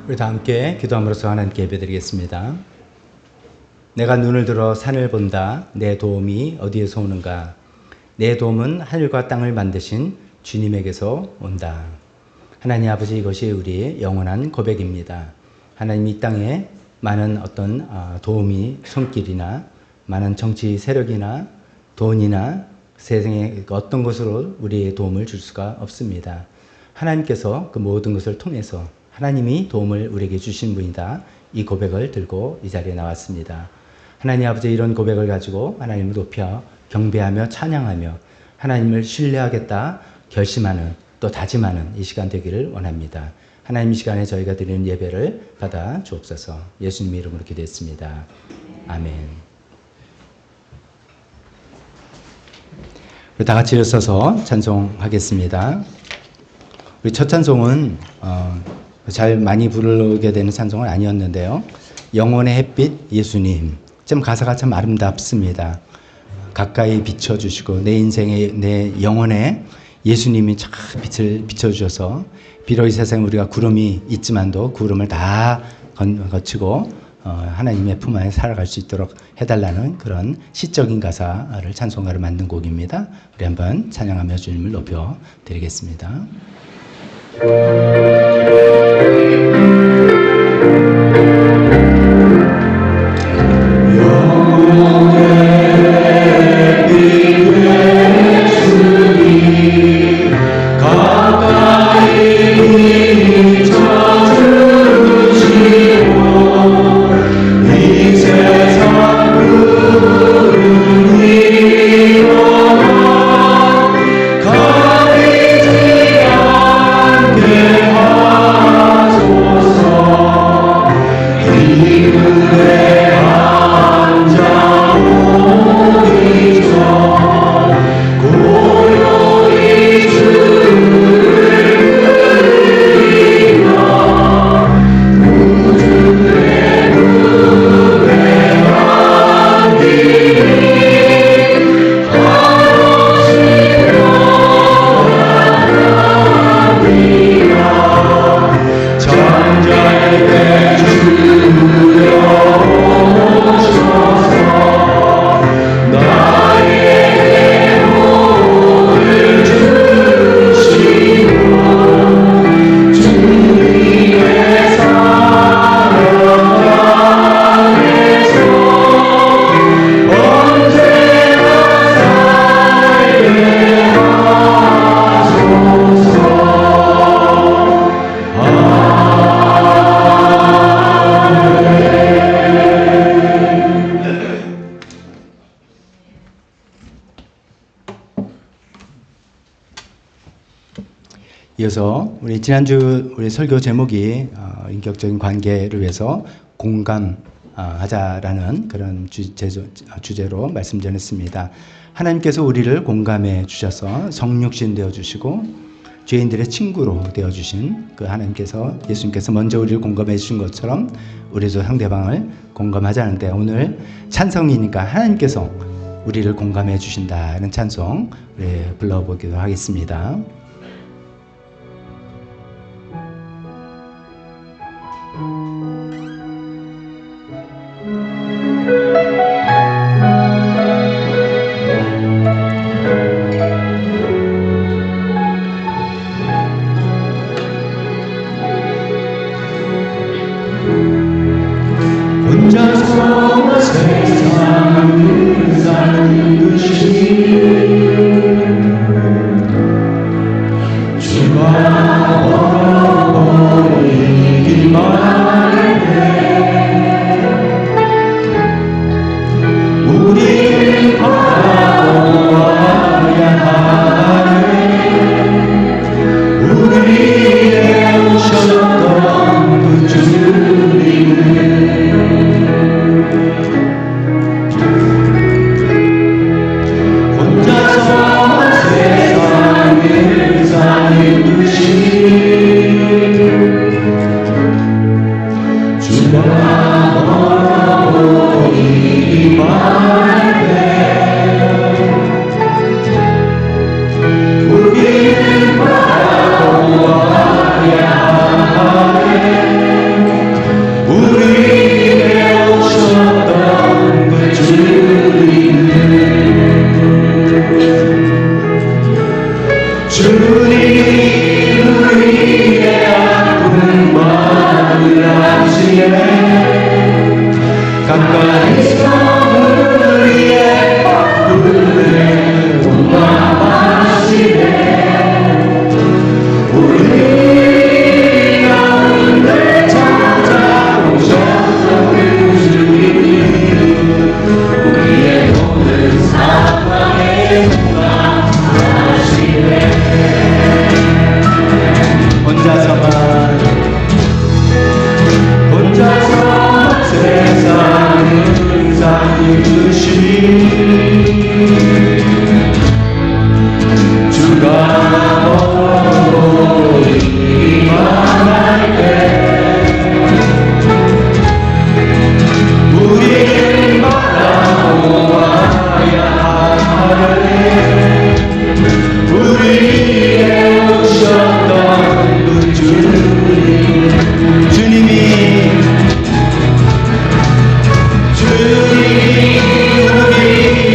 우리 다 함께 기도함으로써 하나님께 예배드리겠습니다. 내가 눈을 들어 산을 본다. 내 도움이 어디에서 오는가? 내 도움은 하늘과 땅을 만드신 주님에게서 온다. 하나님 아버지, 이것이 우리의 영원한 고백입니다. 하나님, 이 땅에 많은 어떤 도움이 손길이나 많은 정치 세력이나 돈이나 세상의 어떤 것으로 우리의 도움을 줄 수가 없습니다. 하나님께서 그 모든 것을 통해서 하나님이 도움을 우리에게 주신 분이다. 이 고백을 들고 이 자리에 나왔습니다. 하나님 아버지, 이런 고백을 가지고 하나님을 높여 경배하며 찬양하며 하나님을 신뢰하겠다 결심하는, 또 다짐하는 이 시간 되기를 원합니다. 하나님, 이 시간에 저희가 드리는 예배를 받아 주옵소서. 예수님 이름으로 기도했습니다. 아멘. 우리 다 같이 일어서서 찬송하겠습니다. 우리 첫 찬송은 잘 많이 부르게 되는 찬송은 아니었는데요. 영혼의 햇빛 예수님. 좀 가사가 참 아름답습니다. 가까이 비춰주시고 내 인생의, 내 영혼에 예수님이 참 빛을 비춰주셔서 비록 이 세상에 우리가 구름이 있지만도 구름을 다 거치고 하나님의 품 안에 살아갈 수 있도록 해달라는 그런 시적인 가사를 찬송가로 만든 곡입니다. 우리 한번 찬양하며 주님을 높여 드리겠습니다. 이어서 우리 지난주 우리 설교 제목이 인격적인 관계를 위해서 공감하자라는 그런 주제로 말씀 전했습니다. 하나님께서 우리를 공감해 주셔서 성육신 되어 주시고 죄인들의 친구로 되어 주신 그 하나님께서, 예수님께서 먼저 우리를 공감해 주신 것처럼 우리도 상대방을 공감하자는데, 오늘 찬송이니까 하나님께서 우리를 공감해 주신다는 찬송 불러보기도 하겠습니다. 혼자서 세상을 사는 듯이 주가 멀어버리기만 해. 우리 바라보아야 하네. 우리에게 오셨던 그 주님을 주가 멀어보이기만 우리는 바라보아야 하네. 우리에게 오셨던 그 주님을 주님이 우리의 아픈 마음을 아시네. 가까이서 우리의 바쁨을 공감하시네. 우리 가운데 찾아오셨던 그 주님이 우리의 모든 상황에 공감하시네. 혼자서만 세상을 살듯이 주가 보이기만 할 때 우리는 바라보아야 하네. 우리에게 오셨던 그 주님이 우리의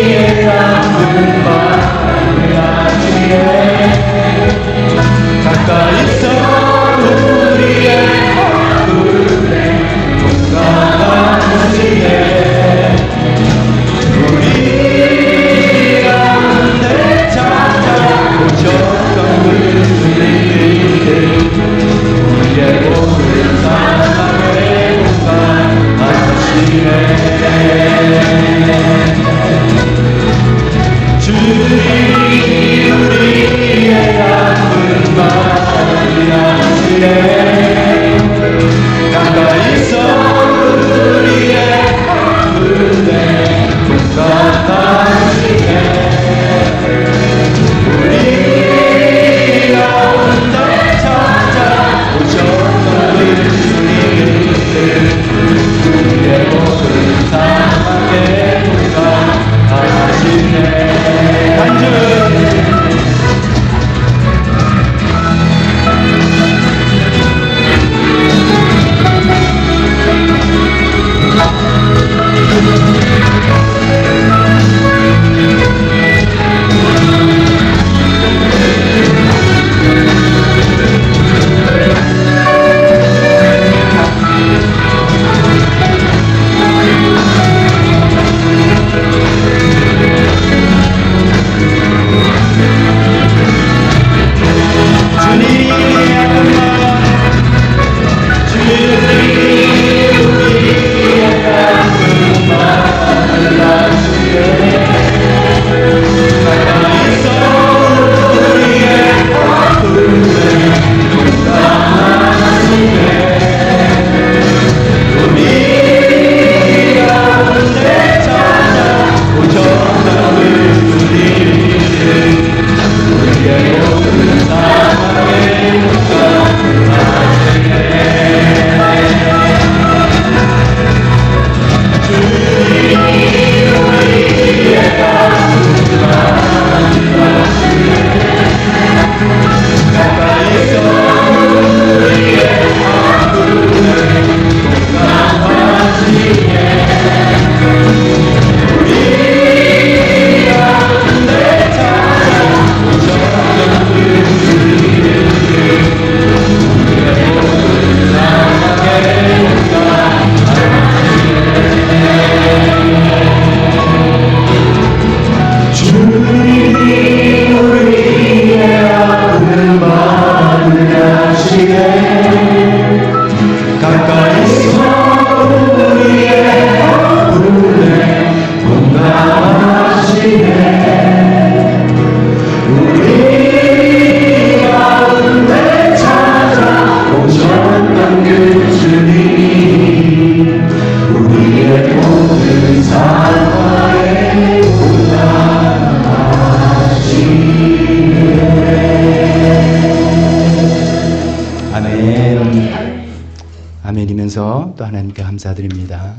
또 하나님께 감사드립니다.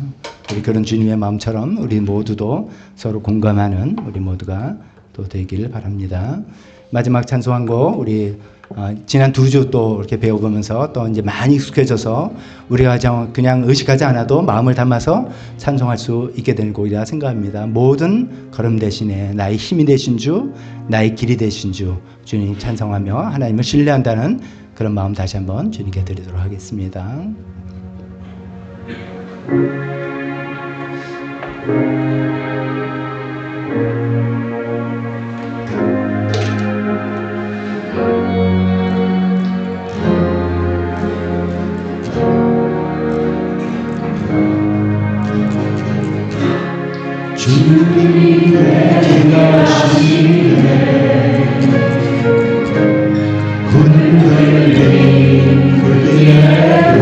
우리 그런 주님의 마음처럼 우리 모두도 서로 공감하는 우리 모두가 또 되길 바랍니다. 마지막 찬송 한 곡 우리 지난 2주 또 이렇게 배워보면서 또 이제 많이 익숙해져서 우리가 그냥 의식하지 않아도 마음을 담아서 찬송할 수 있게 될 곡이라 생각합니다. 모든 걸음 대신에 나의 힘이 되신 주, 나의 길이 되신 주, 주님 찬송하며 하나님을 신뢰한다는 그런 마음 다시 한번 주님께 드리도록 하겠습니다. 주님이 내가시네 흔들린 그대로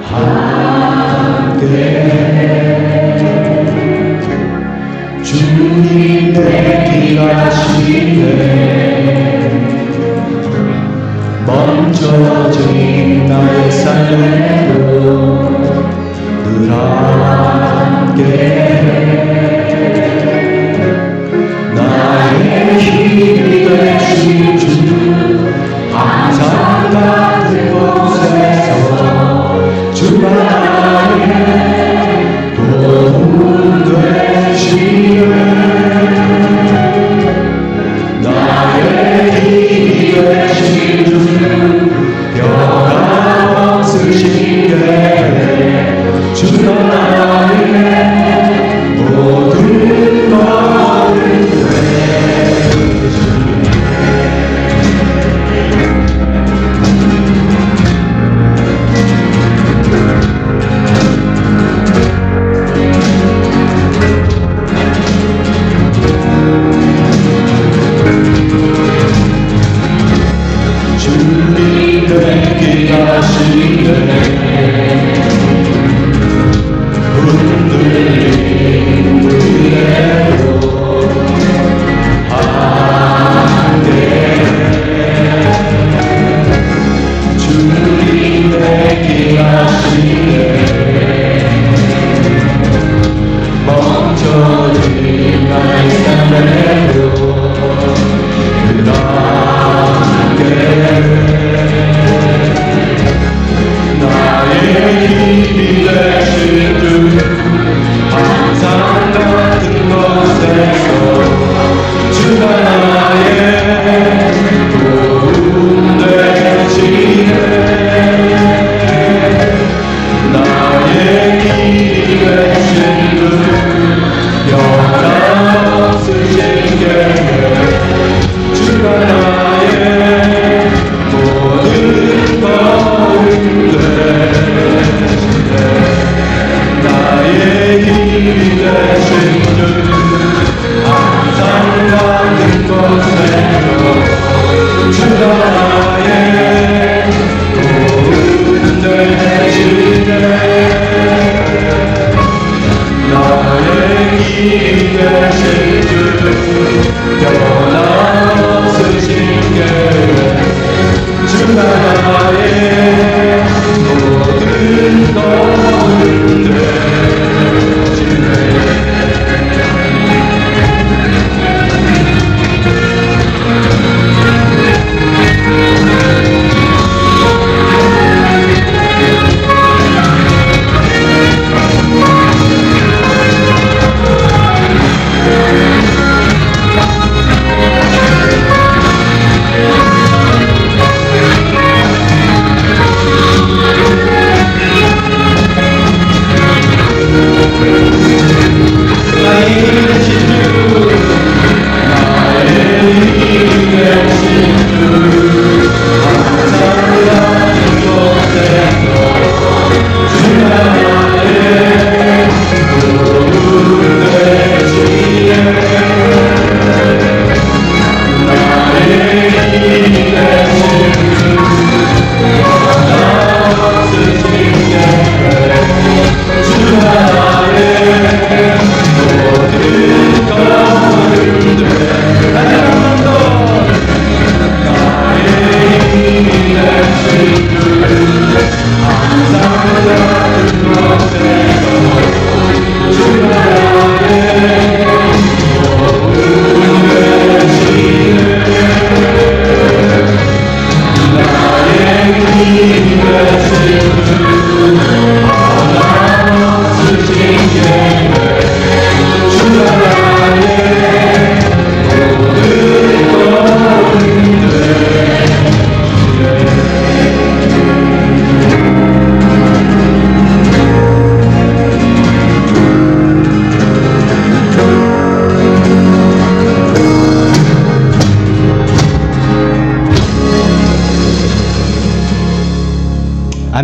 함께 주님 내가시네 멈춰진 나의 삶에도 늘 함께 나의 힘이 되신 주 항상 같은 곳에서 주가 나의 도움 되시네 나의 힘이 되신 주 변함없으신 게 주가 나의 모든 것을 주님 되게 하시네 흔들린 그대로 함께 주님 되게 하시네 멈춰진 나의 삶에도 늘 함께 나의 힘이 되신 주 항상 같은 곳에서 주가 나의 도움 되시네 나의 힘이 되신 주 변함없으신 게 주가 나의 모든 걸음들 나의 힘이 되신 주 항상 같은 곳에서 주가 나의 도움 되시네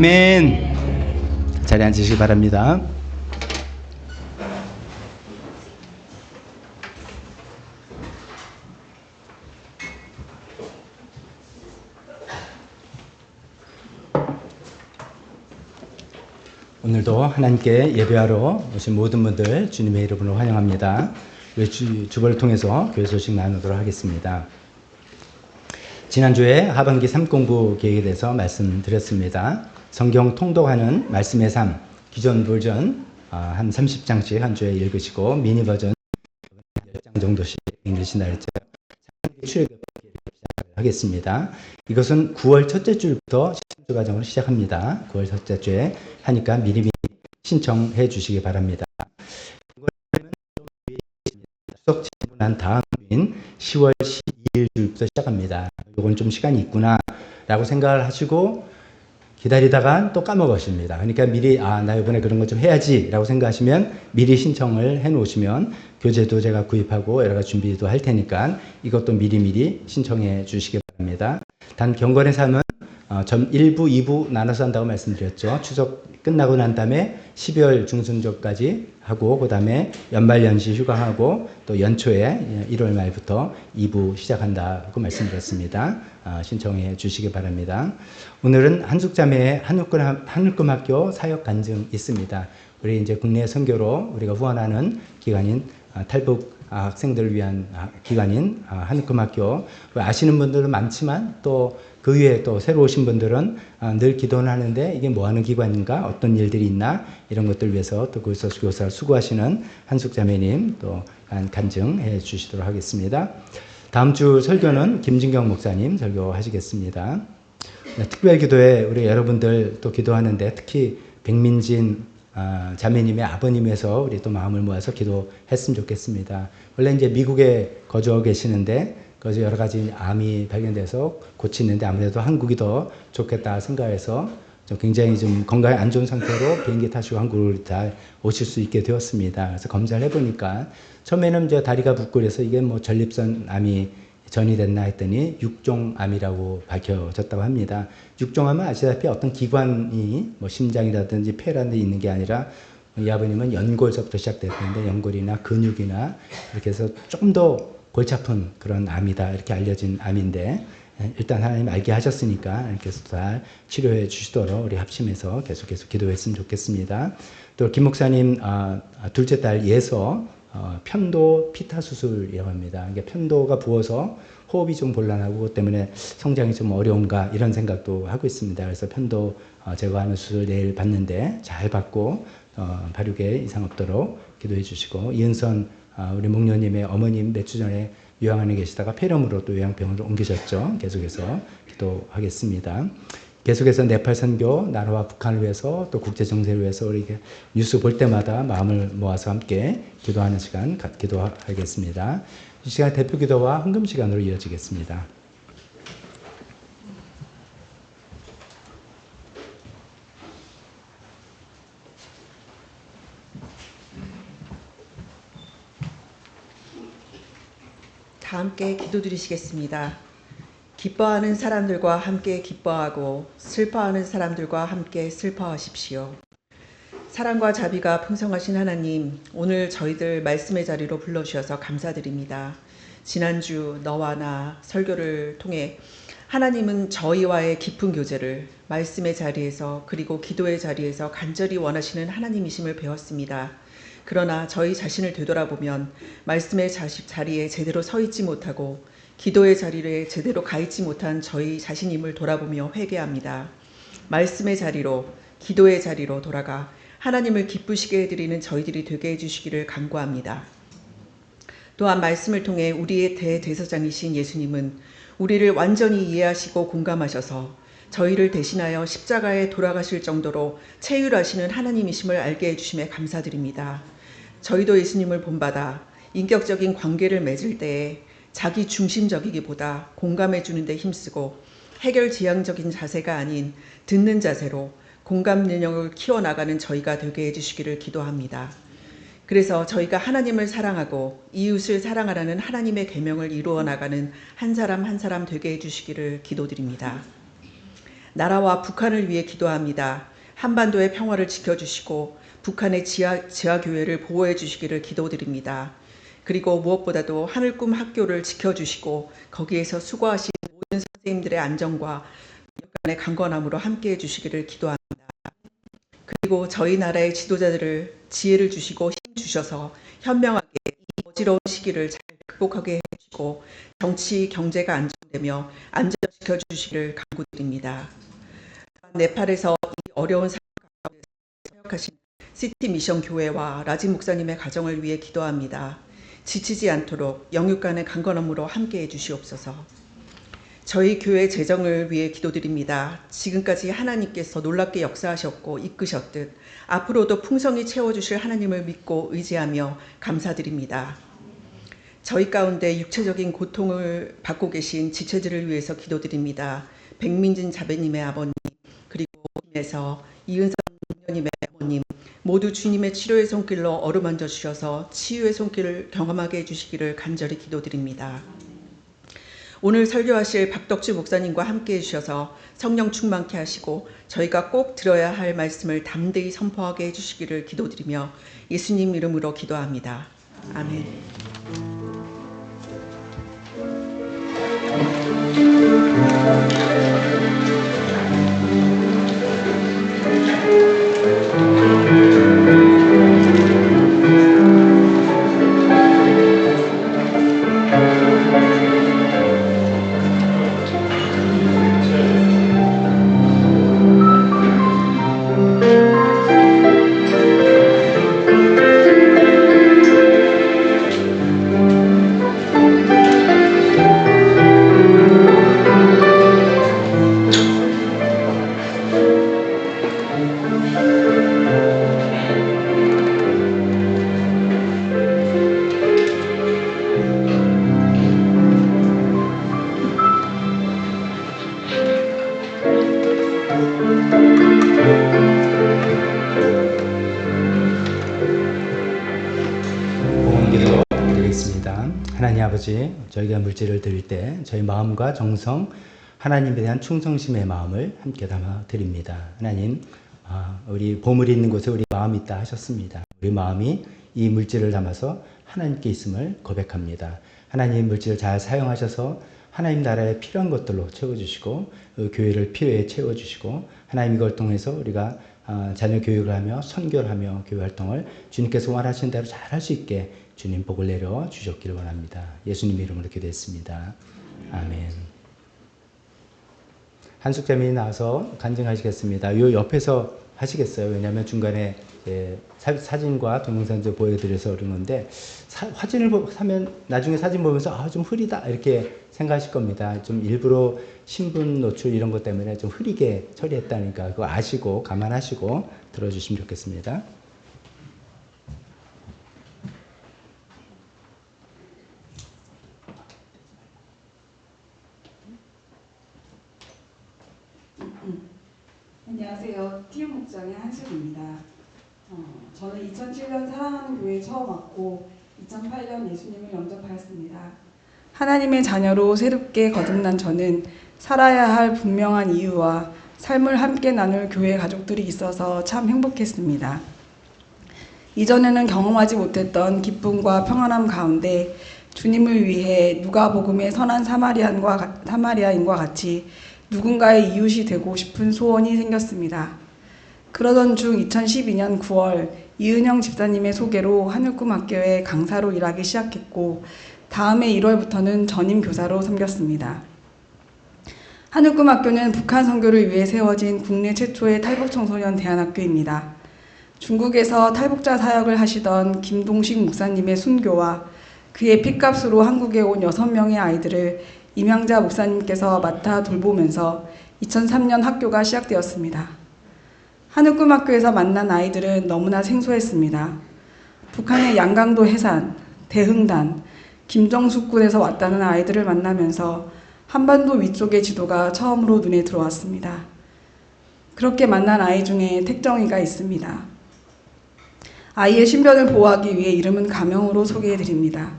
아멘. 자리에 앉으시기 바랍니다. 오늘도 하나님께 예배하러 오신 모든 분들 주님의 이름으로 환영합니다. 우리 주보를 통해서 교회 소식 나누도록 하겠습니다. 지난주에 하반기 3공부 계획에 대해서 말씀드렸습니다. 성경 통독하는 말씀의 삶, 기존 버전 한 30장씩 한 주에 읽으시고 미니 버전 10장 정도씩 읽으신다 했죠. 출애굽 하겠습니다. 이것은 9월 첫째 주부터 신청주 과정을 시작합니다. 9월 첫째 주에 하니까 미리미리 신청해 주시기 바랍니다. 추석 지난 다음 주인 10월 12일 주부터 시작합니다. 이건 좀 시간이 있구나 라고 생각을 하시고 기다리다가 또 까먹으십니다. 그러니까 미리 나 이번에 그런 거 좀 해야지 라고 생각하시면 미리 신청을 해 놓으시면 교재도 제가 구입하고 여러 가지 준비도 할 테니까 이것도 미리미리 신청해 주시기 바랍니다. 단 경건의 삶은 1부, 2부 나눠서 한다고 말씀드렸죠. 추석 끝나고 난 다음에 12월 중순절까지 하고 그 다음에 연말연시 휴가하고 또 연초에 1월 말부터 2부 시작한다고 말씀드렸습니다. 신청해 주시기 바랍니다. 오늘은 한숙자매의 한울금학교 사역 간증 있습니다. 우리 이제 국내 선교로 우리가 후원하는 기관인 탈북 학생들을 위한 기관인 한울금학교 아시는 분들은 많지만 또 그 위에 또 새로 오신 분들은 늘 기도는 하는데 이게 뭐 하는 기관인가 어떤 일들이 있나 이런 것들 위해서 또 거기서 교사를 수고하시는 한숙자매님 또 간증해 주시도록 하겠습니다. 다음 주 설교는 김진경 목사님 설교하시겠습니다. 특별기도회 우리 여러분들 또 기도하는데 특히 백민진 자매님의 아버님에서 우리 또 마음을 모아서 기도했으면 좋겠습니다. 원래 이제 미국에 거주하고 계시는데 거기서 여러 가지 암이 발견돼서 고치는데 아무래도 한국이 더 좋겠다 생각해서 좀 굉장히 좀 건강이 안 좋은 상태로 비행기 타시고 한국으로 다 오실 수 있게 되었습니다. 그래서 검사를 해보니까 처음에는 이제 다리가 붓고 그래서 이게 뭐 전립선 암이 전이 됐나 했더니 육종암이라고 밝혀졌다고 합니다. 육종암은 아시다시피 어떤 기관이 뭐 심장이라든지 폐라든지 있는 게 아니라 이 아버님은 연골서부터 시작됐는데 연골이나 근육이나 이렇게 해서 좀 더 골치 아픈 그런 암이다 이렇게 알려진 암인데 일단 하나님 알게 하셨으니까 이렇게 해서 잘 치료해 주시도록 우리 합심해서 계속해서 기도했으면 좋겠습니다. 또 김 목사님 둘째 딸 예서 편도 피타 수술이라고 합니다. 이게 편도가 부어서 호흡이 좀 곤란하고 그것 때문에 성장이 좀 어려운가 이런 생각도 하고 있습니다. 그래서 편도 제거하는 수술 내일 받는데 잘 받고 발육에 이상 없도록 기도해 주시고 이은선 우리 목녀님의 어머님 몇 주 전에 요양원에 계시다가 폐렴으로 또 요양병원으로 옮기셨죠. 계속해서 기도하겠습니다. 계속해서 네팔 선교, 나라와 북한을 위해서 또 국제 정세를 위해서 우리 뉴스 볼 때마다 마음을 모아서 함께 기도하는 시간 기도하겠습니다. 이 시간 대표 기도와 헌금 시간으로 이어지겠습니다. 다 함께 기도드리시겠습니다. 기뻐하는 사람들과 함께 기뻐하고 슬퍼하는 사람들과 함께 슬퍼하십시오. 사랑과 자비가 풍성하신 하나님, 오늘 저희들 말씀의 자리로 불러주셔서 감사드립니다. 지난주 너와 나 설교를 통해 하나님은 저희와의 깊은 교제를 말씀의 자리에서 그리고 기도의 자리에서 간절히 원하시는 하나님이심을 배웠습니다. 그러나 저희 자신을 되돌아보면 말씀의 자리에 제대로 서 있지 못하고 기도의 자리에 제대로 가 있지 못한 저희 자신임을 돌아보며 회개합니다. 말씀의 자리로 기도의 자리로 돌아가 하나님을 기쁘시게 해드리는 저희들이 되게 해주시기를 간구합니다. 또한 말씀을 통해 우리의 대제사장이신 예수님은 우리를 완전히 이해하시고 공감하셔서 저희를 대신하여 십자가에 돌아가실 정도로 체휼하시는 하나님이심을 알게 해주심에 감사드립니다. 저희도 예수님을 본받아 인격적인 관계를 맺을 때에 자기 중심적이기보다 공감해 주는 데 힘쓰고 해결지향적인 자세가 아닌 듣는 자세로 공감 능력을 키워나가는 저희가 되게 해주시기를 기도합니다. 그래서 저희가 하나님을 사랑하고 이웃을 사랑하라는 하나님의 계명을 이루어 나가는 한 사람 한 사람 되게 해주시기를 기도드립니다. 나라와 북한을 위해 기도합니다. 한반도의 평화를 지켜주시고 북한의 지하교회를 보호해 주시기를 기도드립니다. 그리고 무엇보다도 하늘꿈 학교를 지켜주시고 거기에서 수고하신 모든 선생님들의 안전과 간의 강건함으로 함께해 주시기를 기도합니다. 그리고 저희 나라의 지도자들을 지혜를 주시고 힘 주셔서 현명하게 이 어지러운 시기를 잘 극복하게 해주시고 정치, 경제가 안정되며 안전시켜 주시기를 간구드립니다. 네팔에서 이 어려운 상황 가운데 사역하신 시티 미션 교회와 라지 목사님의 가정을 위해 기도합니다. 지치지 않도록 영육 간의 강건함으로 함께해 주시옵소서. 저희 교회 재정을 위해 기도드립니다. 지금까지 하나님께서 놀랍게 역사하셨고 이끄셨듯 앞으로도 풍성히 채워주실 하나님을 믿고 의지하며 감사드립니다. 저희 가운데 육체적인 고통을 받고 계신 지체들을 위해서 기도드립니다. 백민진 자매님의 아버님, 그리고 에서 이은선 부녀님의 어머님 모두 주님의 치료의 손길로 어루만져 주셔서 치유의 손길을 경험하게 해주시기를 간절히 기도드립니다. 오늘 설교하실 박덕주 목사님과 함께해 주셔서 성령 충만케 하시고 저희가 꼭 들어야 할 말씀을 담대히 선포하게 해주시기를 기도드리며 예수님 이름으로 기도합니다. 아멘. 봉헌기도 드리겠습니다. 하나님 아버지, 저희가 물질을 드릴 때 저희 마음과 정성, 하나님에 대한 충성심의 마음을 함께 담아 드립니다. 하나님, 우리 보물이 있는 곳에 우리 마음이 있다 하셨습니다. 우리 마음이 이 물질을 담아서 하나님께 있음을 고백합니다. 하나님 물질을 잘 사용하셔서 하나님 나라에 필요한 것들로 채워주시고 교회를 필요에 채워주시고 하나님 이걸 통해서 우리가 자녀 교육을 하며 선교를 하며 교회 활동을 주님께서 원하시는 대로 잘 할 수 있게 주님 복을 내려 주셨기를 원합니다. 예수님 이름으로 기도했습니다. 아멘. 한숙자매님 나와서 간증하시겠습니다. 요 옆에서 하시겠어요? 왜냐하면 중간에 사진과 동영상 좀 보여드려서 그런 건데 화진을 하면 나중에 사진 보면서 좀 흐리다 이렇게 생각하실 겁니다. 좀 일부러 신분 노출 이런 것 때문에 좀 흐리게 처리했다니까 그거 아시고 감안하시고 들어주시면 좋겠습니다. 안녕하세요. 티움 목장의 한숙입니다. 저는 2007년 사랑하는 교회에 처음 왔고 2008년 예수님을 영접하였습니다. 하나님의 자녀로 새롭게 거듭난 저는 살아야 할 분명한 이유와 삶을 함께 나눌 교회 가족들이 있어서 참 행복했습니다. 이전에는 경험하지 못했던 기쁨과 평안함 가운데 주님을 위해 누가복음의 선한 사마리아인과 같이 누군가의 이웃이 되고 싶은 소원이 생겼습니다. 그러던 중 2012년 9월 이은영 집사님의 소개로 하늘꿈학교에 강사로 일하기 시작했고 다음해 1월부터는 전임 교사로 섬겼습니다. 하늘꿈학교는 북한 선교를 위해 세워진 국내 최초의 탈북 청소년 대안학교입니다. 중국에서 탈북자 사역을 하시던 김동식 목사님의 순교와 그의 핏값으로 한국에 온 6명의 아이들을 임양자 목사님께서 맡아 돌보면서 2003년 학교가 시작되었습니다. 하늘꿈학교에서 만난 아이들은 너무나 생소했습니다. 북한의 양강도 해산, 대흥단, 김정숙군에서 왔다는 아이들을 만나면서 한반도 위쪽의 지도가 처음으로 눈에 들어왔습니다. 그렇게 만난 아이 중에 택정이가 있습니다. 아이의 신변을 보호하기 위해 이름은 가명으로 소개해드립니다.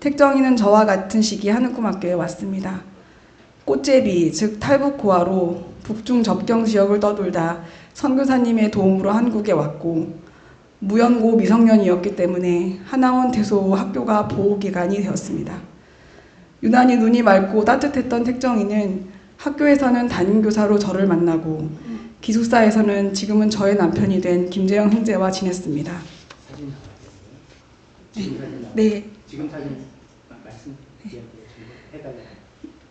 택정이는 저와 같은 시기 하늘꿈학교에 왔습니다. 꽃제비, 즉 탈북 고아로 북중 접경 지역을 떠돌다 선교사님의 도움으로 한국에 왔고 무연고 미성년이었기 때문에 하나원 대소 학교가 보호기관이 되었습니다. 유난히 눈이 맑고 따뜻했던 택정이는 학교에서는 담임교사로 저를 만나고 기숙사에서는 지금은 저의 남편이 된 김재영 형제와 지냈습니다. 네. 지금 사진 말씀 해달라요.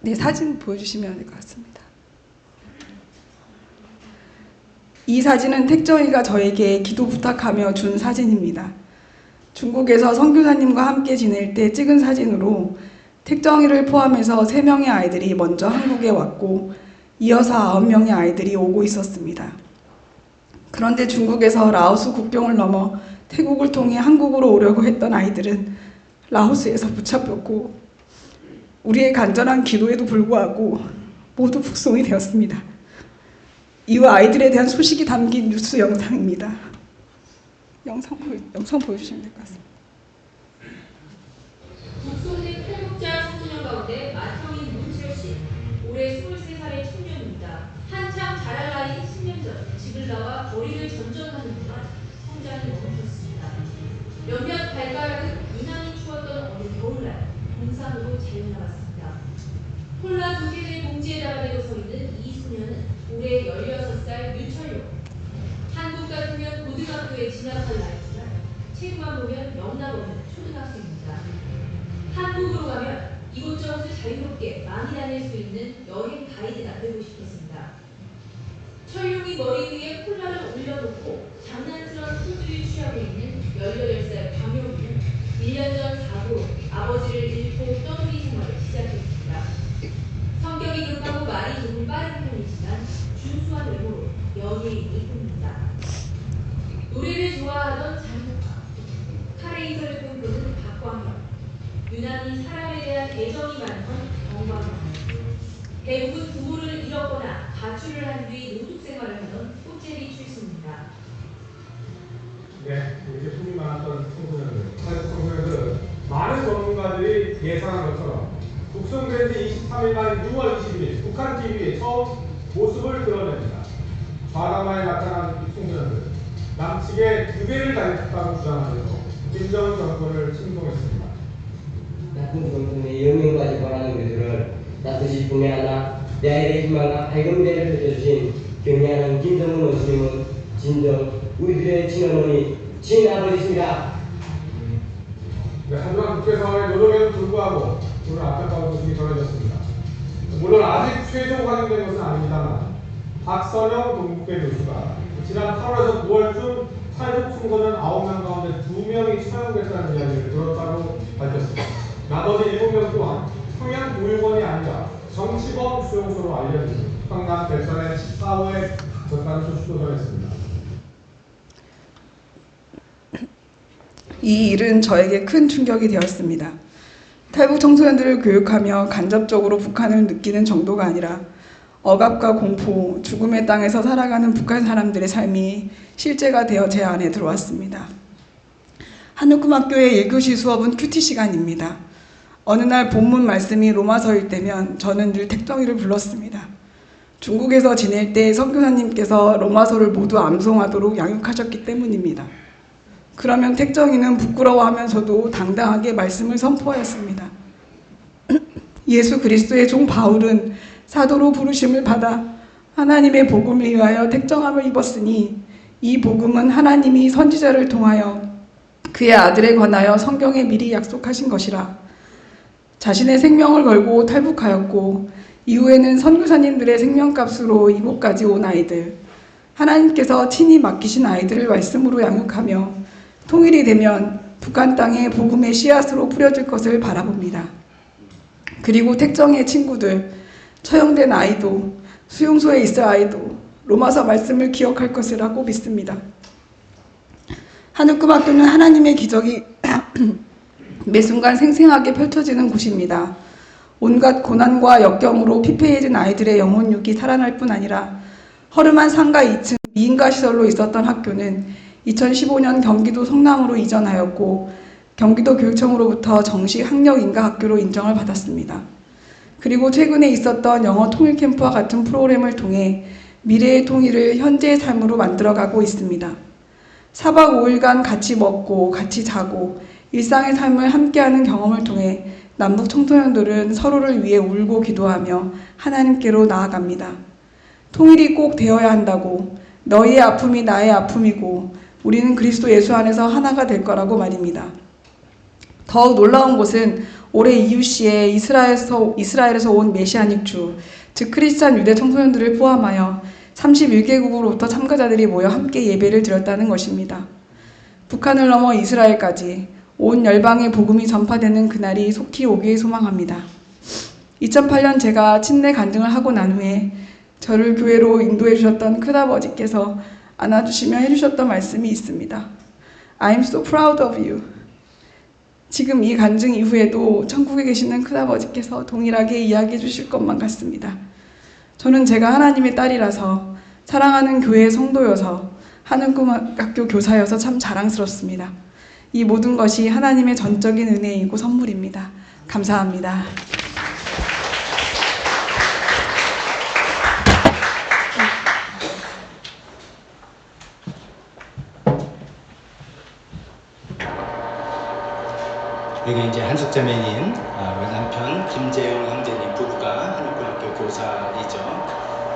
네, 사진 보여주시면 될 것 같습니다. 이 사진은 택정이가 저에게 기도 부탁하며 준 사진입니다. 중국에서 선교사님과 함께 지낼 때 찍은 사진으로 택정이를 포함해서 3명의 아이들이 먼저 한국에 왔고 이어서 9명의 아이들이 오고 있었습니다. 그런데 중국에서 라오스 국경을 넘어 태국을 통해 한국으로 오려고 했던 아이들은 라오스에서 붙잡혔고 우리의 간절한 기도에도 불구하고 모두 북송이 되었습니다. 이후 아이들에 대한 소식이 담긴 뉴스 영상입니다. 영상 보여주시면 될 것 같습니다. 북송된 탈북자 청소년 가운데 맏형인 문철 씨, 올해 23살의 청년입니다. 한참 자랄 나이 10년 전 집을 나와 거리를 전전하는 동안 성장이 멈췄습니다. 몇몇 발가락은 유난히 추웠던 어느 겨울날 동산으로 잘려 나갔습니다. 콜라 2개의 봉지에다가 대고 서 있는 이 소년은 올해 16살 윤철용. 한국 같으면 고등학교에 진학할 나이지만 체구만 보면 영락 없는 초등학생입니다. 한국으로 가면 이곳저곳을 자유롭게 많이 다닐 수 있는 여행 가이드가 되고 싶었습니다. 철용이 머리 위에 콜라를 올려놓고 장난스러운 포즈를 취하고 있는 18살 강용우는 1년 전 사고로 아버지를 잃고 떠돌이 생활을 시작했습니다. 성격이 급하고 말이 조금 빠른 편이지만 준수한 외모로 연예인이 꿈입니다. 노래를 좋아하던 장국화, 카레이서를 꿈꾸는 박광현, 유난히 사람에 대한 애정이 많던 정광현, 대부분 부모를 잃었거나 가출을 한 뒤 노숙 생활을 하던 꽃제비 출신입니다. 네, 이렇게 소리 많았던 청소년들, 많은 전문가들이 예상한 것처럼 북송된 지 23일 날 6월 20일 북한 TV에 처음 모습을 드러냅니다. 과감하게 나타난 이 청소년들, 남측에 유배를 당했다고 주장하면서 김정은 정권을 침공했습니다. 나쁜 정권의 영명까지 바라는 그들을 낯듯이 분해하나 내 아이의 희망과 밝은 미래를 펼쳐주신 경애하는 김정은 원수님은 진정 우리들의 친어머니 친아버지십니다. 네, 하지만 국회사회의 노력에도 불구하고 오늘 안타까운 소식이 전해졌습니다. 물론 아직 최종 확인된 것은 아닙니다만 박선영 동국대 교수가 지난 8월에서 9월쯤 탈북 청소년 9명 가운데 2명이 처형됐다는 이야기를 들었다고 밝혔습니다. 나머지 7명 또한 평양 보육원이 아니라 정치범 수용소로 알려진 평양 대전의 14호에 졌다는 소식도 전했습니다. 이 일은 저에게 큰 충격이 되었습니다. 탈북 청소년들을 교육하며 간접적으로 북한을 느끼는 정도가 아니라 억압과 공포, 죽음의 땅에서 살아가는 북한 사람들의 삶이 실제가 되어 제 안에 들어왔습니다. 한국금학교의 1교시 수업은 큐티 시간입니다. 어느 날 본문 말씀이 로마서일 때면 저는 늘 택정이를 불렀습니다. 중국에서 지낼 때 선교사님께서 로마서를 모두 암송하도록 양육하셨기 때문입니다. 그러면 택정이는 부끄러워하면서도 당당하게 말씀을 선포하였습니다. 예수 그리스도의 종 바울은 사도로 부르심을 받아 하나님의 복음을 위하여 택정함을 입었으니 이 복음은 하나님이 선지자를 통하여 그의 아들에 관하여 성경에 미리 약속하신 것이라. 자신의 생명을 걸고 탈북하였고 이후에는 선교사님들의 생명값으로 이곳까지 온 아이들, 하나님께서 친히 맡기신 아이들을 말씀으로 양육하며 통일이 되면 북한 땅에 복음의 씨앗으로 뿌려질 것을 바라봅니다. 그리고 택정의 친구들, 처형된 아이도, 수용소에 있을 아이도 로마서 말씀을 기억할 것이라고 믿습니다. 한국금학교는 하나님의 기적이 매 순간 생생하게 펼쳐지는 곳입니다. 온갖 고난과 역경으로 피폐해진 아이들의 영혼육이 살아날 뿐 아니라 허름한 상가 2층 미인가 시설로 있었던 학교는 2015년 경기도 성남으로 이전하였고 경기도 교육청으로부터 정식 학력인가 학교로 인정을 받았습니다. 그리고 최근에 있었던 영어 통일 캠프와 같은 프로그램을 통해 미래의 통일을 현재의 삶으로 만들어가고 있습니다. 4박 5일간 같이 먹고 같이 자고 일상의 삶을 함께하는 경험을 통해 남북 청소년들은 서로를 위해 울고 기도하며 하나님께로 나아갑니다. 통일이 꼭 되어야 한다고, 너희의 아픔이 나의 아픔이고 우리는 그리스도 예수 안에서 하나가 될 거라고 말입니다. 더욱 놀라운 것은 올해 이웃시에 이스라엘에서 온 메시아닉 주, 즉 크리스찬 유대 청소년들을 포함하여 31개국으로부터 참가자들이 모여 함께 예배를 드렸다는 것입니다. 북한을 넘어 이스라엘까지 온 열방의 복음이 전파되는 그날이 속히 오길 소망합니다. 2008년 제가 침례 간증을 하고 난 후에 저를 교회로 인도해 주셨던 큰아버지께서 안아주시며 해주셨던 말씀이 있습니다. I'm so proud of you. 지금 이 간증 이후에도 천국에 계시는 큰아버지께서 동일하게 이야기해 주실 것만 같습니다. 저는 제가 하나님의 딸이라서, 사랑하는 교회의 성도여서, 한국학교 교사여서 참 자랑스럽습니다. 이 모든 것이 하나님의 전적인 은혜이고 선물입니다. 감사합니다. 여기 이제 한숙자매님, 우리 남편 김재영 형제님 부부가 한국학교 교사이죠.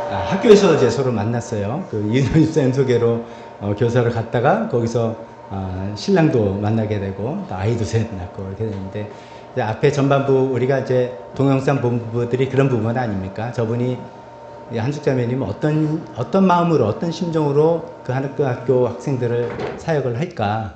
학교에서 이제 서로 만났어요. 그 이은호 집사님 소개로 교사를 갔다가 거기서 신랑도 만나게 되고 또 아이도 셋 낳고 이렇게 되는데, 이제 앞에 전반부 우리가 이제 동영상 본 부부들이 그런 부분 아닙니까? 저분이 한숙자매님은 어떤 마음으로, 어떤 심정으로 그 한국학교 학생들을 사역을 할까?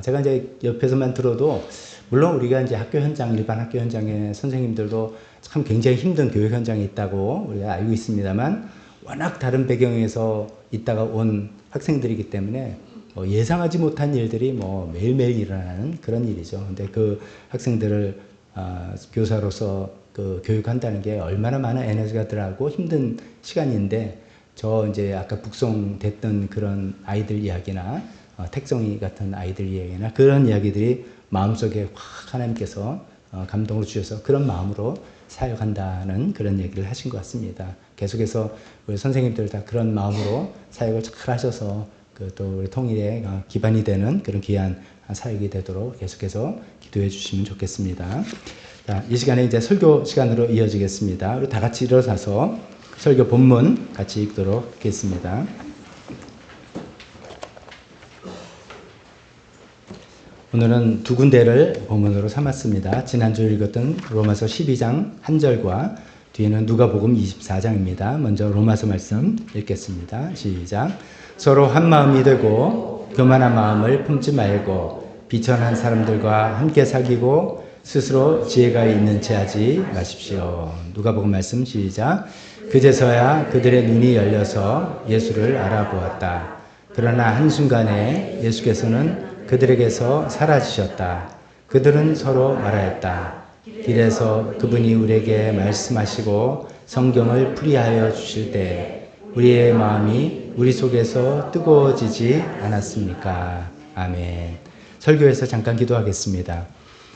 제가 이제 옆에서만 들어도, 물론 우리가 이제 학교 현장, 일반 학교 현장의 선생님들도 참 굉장히 힘든 교육 현장에 있다고 우리가 알고 있습니다만, 워낙 다른 배경에서 있다가 온 학생들이기 때문에 예상하지 못한 일들이 매일매일 일어나는 그런 일이죠. 근데 그 학생들을 교사로서 그 교육한다는 게 얼마나 많은 에너지가 들어가고 힘든 시간인데, 저 이제 아까 북송됐던 그런 아이들 이야기나 택성이 같은 아이들 이야기나 그런 이야기들이 마음속에 확 하나님께서 감동을 주셔서 그런 마음으로 사역한다는 그런 얘기를 하신 것 같습니다. 계속해서 우리 선생님들 다 그런 마음으로 사역을 잘 하셔서 또 우리 통일의 기반이 되는 그런 귀한 사역이 되도록 계속해서 기도해 주시면 좋겠습니다. 자, 이 시간에 이제 설교 시간으로 이어지겠습니다. 우리 다 같이 일어서서 설교 본문 같이 읽도록 하겠습니다. 오늘은 두 군데를 본문으로 삼았습니다. 지난주 읽었던 로마서 12장 1절과 뒤에는 누가복음 24장입니다. 먼저 로마서 말씀 읽겠습니다. 시작. 서로 한 마음이 되고 교만한 마음을 품지 말고 비천한 사람들과 함께 사귀고 스스로 지혜가 있는 채 하지 마십시오. 누가복음 말씀 시작. 그제서야 그들의 눈이 열려서 예수를 알아보았다. 그러나 한순간에 예수께서는 그들에게서 사라지셨다. 그들은 서로 말하였다. 길에서 그분이 우리에게 말씀하시고 성경을 풀이하여 주실 때 우리의 마음이 우리 속에서 뜨거워지지 않았습니까? 아멘. 설교에서 잠깐 기도하겠습니다.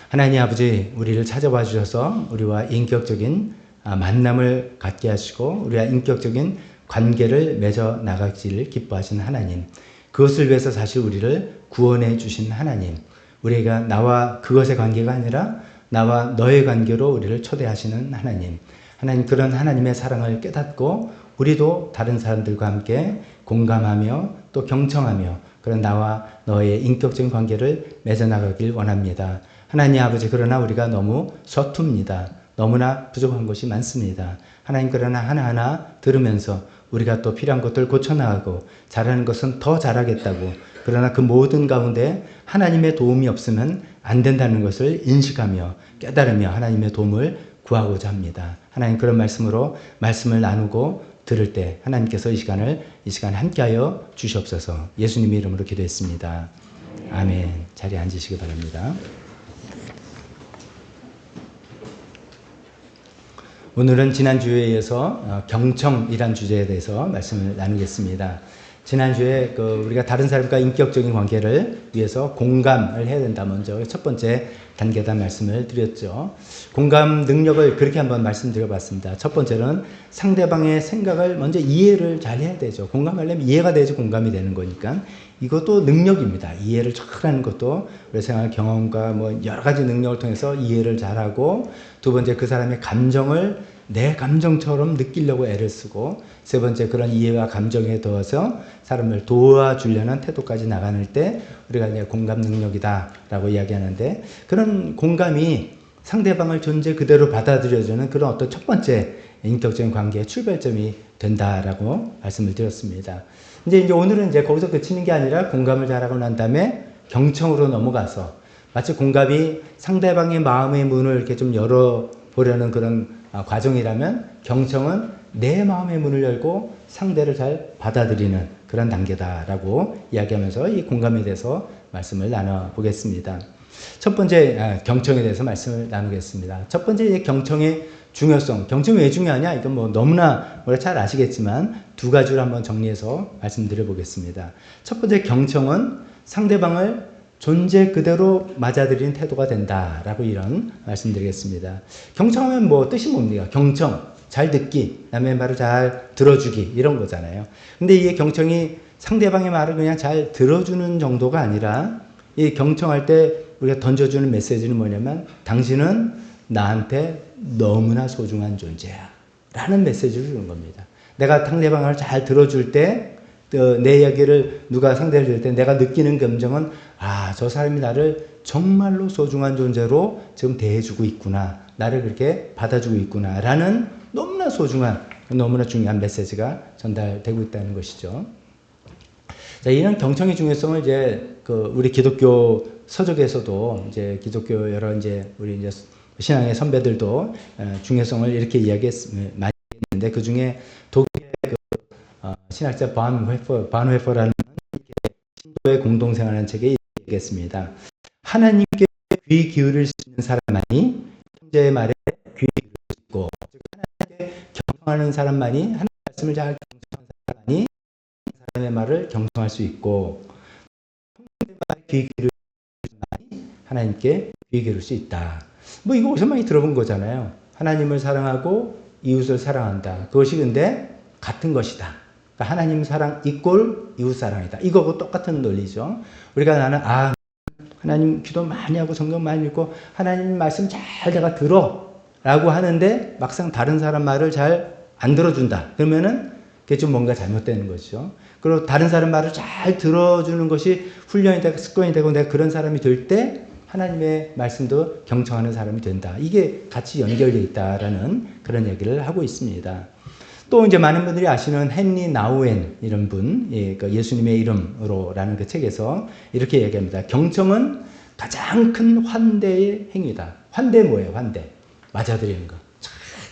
하나님 아버지, 우리를 찾아와 주셔서 우리와 인격적인 만남을 갖게 하시고 우리와 인격적인 관계를 맺어 나가기를 기뻐하시는 하나님, 그것을 위해서 사실 우리를 구원해 주신 하나님, 우리가 나와 그것의 관계가 아니라 나와 너의 관계로 우리를 초대하시는 하나님, 그런 하나님의 사랑을 깨닫고 우리도 다른 사람들과 함께 공감하며 또 경청하며 그런 나와 너의 인격적인 관계를 맺어나가길 원합니다. 하나님 아버지, 그러나 우리가 너무 서툽니다. 너무나 부족한 것이 많습니다. 하나님, 그러나 하나하나 들으면서 우리가 또 필요한 것들 고쳐나가고 잘하는 것은 더 잘하겠다고, 그러나 그 모든 가운데 하나님의 도움이 없으면 안 된다는 것을 인식하며 깨달으며 하나님의 도움을 구하고자 합니다. 하나님, 그런 말씀으로 말씀을 나누고 들을 때 하나님께서 이 시간에 함께하여 주시옵소서. 예수님 이름으로 기도했습니다. 아멘. 자리에 앉으시기 바랍니다. 오늘은 지난주에 이어서 경청이란 주제에 대해서 말씀을 나누겠습니다. 지난주에 우리가 다른 사람과 인격적인 관계를 위해서 공감을 해야 된다. 먼저 첫 번째 단계다 말씀을 드렸죠. 공감 능력을 그렇게 한번 말씀드려봤습니다. 첫 번째는 상대방의 생각을 먼저 이해를 잘 해야 되죠. 공감하려면 이해가 돼야지 공감이 되는 거니까 이것도 능력입니다. 이해를 잘 하는 것도 우리 생활 경험과 뭐 여러 가지 능력을 통해서 이해를 잘하고, 두 번째 그 사람의 감정을 내 감정처럼 느끼려고 애를 쓰고, 세 번째 그런 이해와 감정에 더해서 사람을 도와주려는 태도까지 나가는 때 우리가 이제 공감 능력이다라고 이야기하는데, 그런 공감이 상대방을 존재 그대로 받아들여주는 그런 어떤 첫 번째 인격적인 관계의 출발점이 된다라고 말씀을 드렸습니다. 이제 오늘은 이제 거기서 그치는 게 아니라 공감을 잘하고 난 다음에 경청으로 넘어가서 마치 공감이 상대방의 마음의 문을 이렇게 좀 열어보려는 그런 과정이라면, 경청은 내 마음의 문을 열고 상대를 잘 받아들이는 그런 단계다라고 이야기하면서 이 공감에 대해서 말씀을 나눠보겠습니다. 첫 번째 경청에 대해서 말씀을 나누겠습니다. 첫 번째 경청의 중요성. 경청이 왜 중요하냐? 이건 뭐 너무나 잘 아시겠지만 두 가지로 한번 정리해서 말씀드려 보겠습니다. 첫 번째, 경청은 상대방을 존재 그대로 맞아들이는 태도가 된다라고 이런 말씀드리겠습니다. 경청하면 뭐 뜻이 뭡니까? 경청, 잘 듣기, 남의 말을 잘 들어주기, 이런 거잖아요. 근데 이 경청이 상대방의 말을 그냥 잘 들어주는 정도가 아니라, 이 경청할 때 우리가 던져주는 메시지는 뭐냐면, 당신은 나한테 너무나 소중한 존재야 라는 메시지를 주는 겁니다. 내가 상대방을 잘 들어줄 때, 내 이야기를 누가 상대를 들을 때 내가 느끼는 감정은, 저 사람이 나를 정말로 소중한 존재로 지금 대해주고 있구나, 나를 그렇게 받아주고 있구나 라는 너무나 소중한, 너무나 중요한 메시지가 전달되고 있다는 것이죠. 자, 이런 경청의 중요성을 이제 우리 기독교 서적에서도, 이제 기독교 여러 이제 우리 이제 신앙의 선배들도 중요성을 이렇게 많이 했는데, 그 중에 독일의 신학자 바운회퍼라는 신도의 공동생활하는 책에 얘기했습니다. 하나님께 귀 기울일 수 있는 사람만이 형제의 말에 귀 기울일 수 있고, 하나님께 경청하는 사람만이, 하나님의 말씀을 잘 경청하는 사람만이 사람의 말을 경청할 수 있고, 형제의 말에 귀 기울일 수 있는 사람만이 하나님께 귀 기울일 수 있다. 뭐 이거 어디서 많이 들어본 거잖아요. 하나님을 사랑하고 이웃을 사랑한다. 그것이 근데 같은 것이다. 그러니까 하나님 사랑 이꼴 이웃 사랑이다. 이거하고 똑같은 논리죠. 우리가 나는 하나님 기도 많이 하고 성경 많이 읽고 하나님 말씀 잘 내가 들어 라고 하는데 막상 다른 사람 말을 잘 안 들어준다. 그러면은 그게 좀 뭔가 잘못되는 거죠. 그리고 다른 사람 말을 잘 들어주는 것이 훈련이 되고 습관이 되고 내가 그런 사람이 될 때 하나님의 말씀도 경청하는 사람이 된다. 이게 같이 연결되어 있다라는 그런 얘기를 하고 있습니다. 또 이제 많은 분들이 아시는 헨리 나우엔 이런 분, 예수님의 이름으로라는 그 책에서 이렇게 얘기합니다. 경청은 가장 큰 환대의 행위다. 환대 뭐예요? 환대. 맞아들이는 거.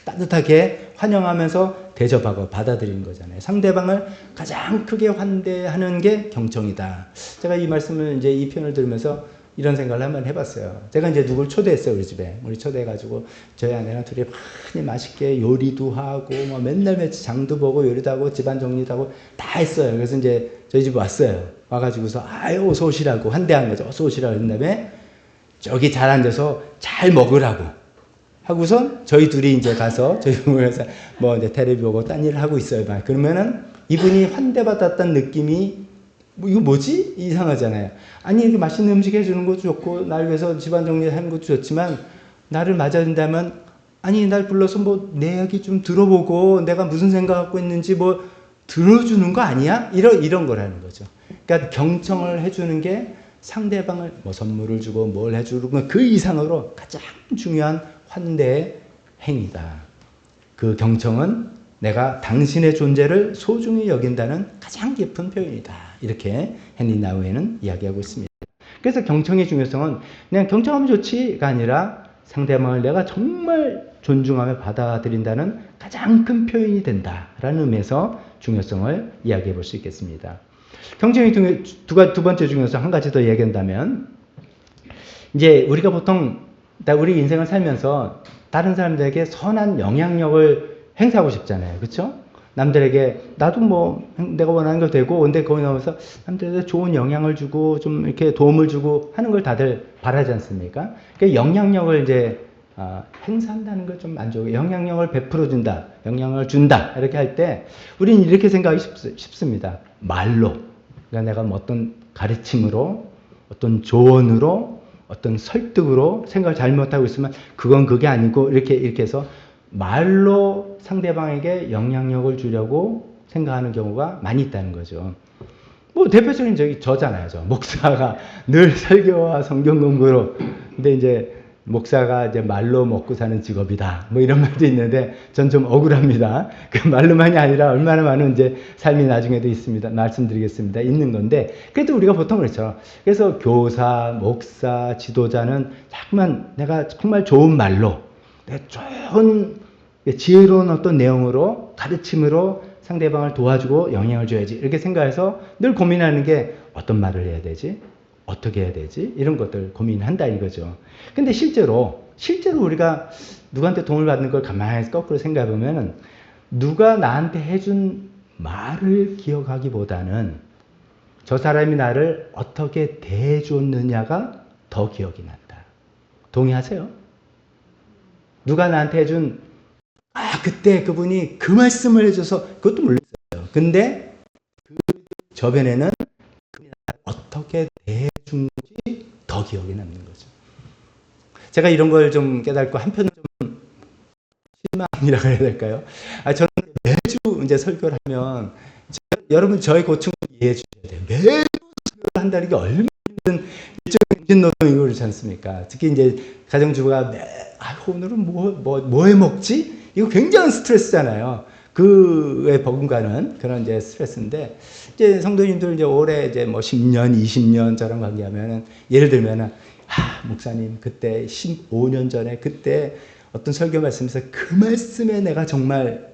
따뜻하게 환영하면서 대접하고 받아들이는 거잖아요. 상대방을 가장 크게 환대하는 게 경청이다. 제가 이 말씀을 이제 이 표현을 들으면서 이런 생각을 한번 해봤어요. 제가 이제 누굴 초대했어요, 우리 집에. 우리 초대해가지고 저희 아내랑 둘이 많이 맛있게 요리도 하고, 뭐 맨날 며칠 장도 보고 요리도 하고 집안 정리도 하고 다 했어요. 그래서 이제 저희 집에 왔어요. 와가지고서 아유 어서 오시라고 환대한 거죠. 어서 오시라고 한 다음에 저기 잘 앉아서 잘 먹으라고 하고선 저희 둘이 이제 가서 저희 모여서 뭐 이제 텔레비 보고 딴 일을 하고 있어요. 그러면은 이분이 환대받았다는 느낌이 이거 뭐지? 이상하잖아요. 아니, 이렇게 맛있는 음식 해주는 것도 좋고, 날 위해서 집안 정리하는 것도 좋지만, 나를 맞아준다면, 아니, 날 불러서 뭐, 내 이야기 좀 들어보고, 내가 무슨 생각 갖고 있는지 뭐, 들어주는 거 아니야? 이런 거라는 거죠. 그러니까 경청을 해주는 게 상대방을 뭐 선물을 주고 뭘 해주고, 그 이상으로 가장 중요한 환대의 행위다. 그 경청은 내가 당신의 존재를 소중히 여긴다는 가장 깊은 표현이다. 이렇게 헨리 나우엔은 이야기하고 있습니다. 그래서 경청의 중요성은 그냥 경청하면 좋지가 아니라 상대방을 내가 정말 존중하며 받아들인다는 가장 큰 표현이 된다라는 의미에서 중요성을 이야기해 볼 수 있겠습니다. 경청의 두 번째 중요성 한 가지 더 이야기한다면, 이제 우리가 보통 우리 인생을 살면서 다른 사람들에게 선한 영향력을 행사하고 싶잖아요. 그렇죠? 남들에게 나도 뭐 내가 원하는 거 되고 근데 거기 나오면서 남들에게 좋은 영향을 주고 좀 이렇게 도움을 주고 하는 걸 다들 바라지 않습니까? 그 영향력을 이제 행사한다는 걸 좀 안 좋아요. 영향력을 베풀어 준다, 영향을 준다 이렇게 할 때 우리는 이렇게 생각하기 쉽습니다. 말로, 그러니까 내가 뭐 어떤 가르침으로, 어떤 조언으로, 어떤 설득으로 생각을 잘못하고 있으면 그건 그게 아니고 이렇게 해서 말로 상대방에게 영향력을 주려고 생각하는 경우가 많이 있다는 거죠. 뭐 대표적인 저잖아요. 목사가 늘 설교와 성경 공부로. 근데 이제 목사가 이제 말로 먹고 사는 직업이다. 뭐 이런 말도 있는데 전 좀 억울합니다. 그 말로만이 아니라 얼마나 많은 이제 삶이 나중에도 있습니다. 말씀드리겠습니다. 있는 건데 그래도 우리가 보통 그렇죠. 그래서 교사, 목사, 지도자는 자꾸만 내가 정말 좋은 말로 좋은 지혜로운 어떤 내용으로 가르침으로 상대방을 도와주고 영향을 줘야지 이렇게 생각해서 늘 고민하는 게 어떤 말을 해야 되지? 어떻게 해야 되지? 이런 것들 고민한다 이거죠. 근데 실제로 우리가 누구한테 도움을 받는 걸 가만히 거꾸로 생각해 보면은 누가 나한테 해준 말을 기억하기보다는 저 사람이 나를 어떻게 대해줬느냐가 더 기억이 난다. 동의하세요? 누가 나한테 해준 그때 그분이 그 말씀을 해줘서 그것도 몰랐어요. 근데 그 저변에는 그분이 나를 어떻게 대해준지 더 기억에 남는 거죠. 제가 이런 걸 좀 깨닫고 한편으로 좀 실망이라고 해야 될까요? 저는 매주 이제 설교를 하면 여러분 저의 고충을 이해해 주셔야 돼요. 매주 설교를 한다는 게 얼마나 힘든 일종의 노동이고 그렇지 않습니까? 특히 이제 가정주부가 오늘은 뭐 해 먹지? 이거 굉장한 스트레스잖아요. 그에 버금가는 그런 이제 스트레스인데, 이제 성도님들 이제 올해 이제 뭐 10년, 20년 저랑 관계하면은, 예를 들면은, 목사님, 그때 15년 전에 그때 어떤 설교 말씀에서 그 말씀에 내가 정말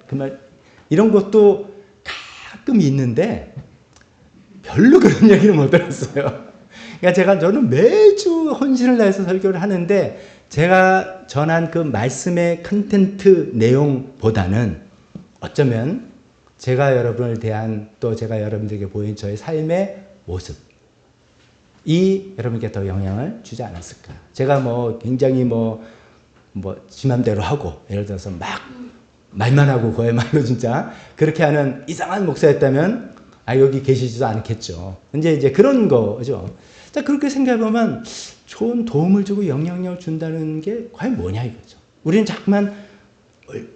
이런 것도 가끔 있는데, 별로 그런 얘기를 못 들었어요. 그러니까 저는 매주 헌신을 다해서 설교를 하는데, 제가 전한 그 말씀의 컨텐트 내용보다는 어쩌면 제가 여러분을 대한 또 제가 여러분들에게 보인 저의 삶의 모습, 이 여러분께 더 영향을 주지 않았을까. 제가 뭐 굉장히 지 맘대로 하고, 예를 들어서 막 말만 하고 그야말로 진짜 그렇게 하는 이상한 목사였다면 여기 계시지도 않겠죠. 이제 그런 거죠. 자, 그렇게 생각해보면 좋은 도움을 주고 영향력을 준다는 게 과연 뭐냐 이거죠. 우리는 자꾸만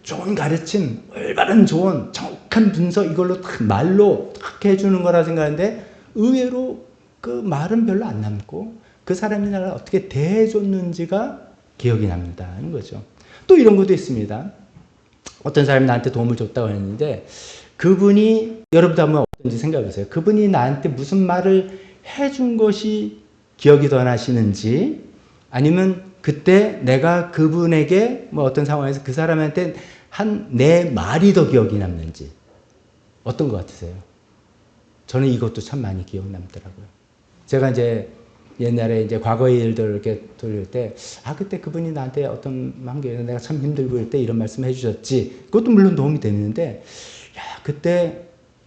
좋은 가르침, 올바른 조언, 정확한 분석 이걸로 딱 말로 딱 해주는 거라 생각하는데 의외로 그 말은 별로 안 남고 그 사람이 나를 어떻게 대해줬는지가 기억이 남는다는 거죠. 또 이런 것도 있습니다. 어떤 사람이 나한테 도움을 줬다고 했는데 그분이, 여러분도 한번 어떤지 생각해보세요. 그분이 나한테 무슨 말을 해준 것이 기억이 더 나시는지, 아니면 그때 내가 그분에게 뭐 어떤 상황에서 그 사람한테 한 내 말이 더 기억이 남는지, 어떤 것 같으세요? 저는 이것도 참 많이 기억 남더라고요. 제가 이제 옛날에 이제 과거의 일들을 이렇게 돌릴 때, 그때 그분이 나한테 어떤 관계에서 내가 참 힘들고 일 때 이런 말씀 해주셨지. 그것도 물론 도움이 되는데, 그때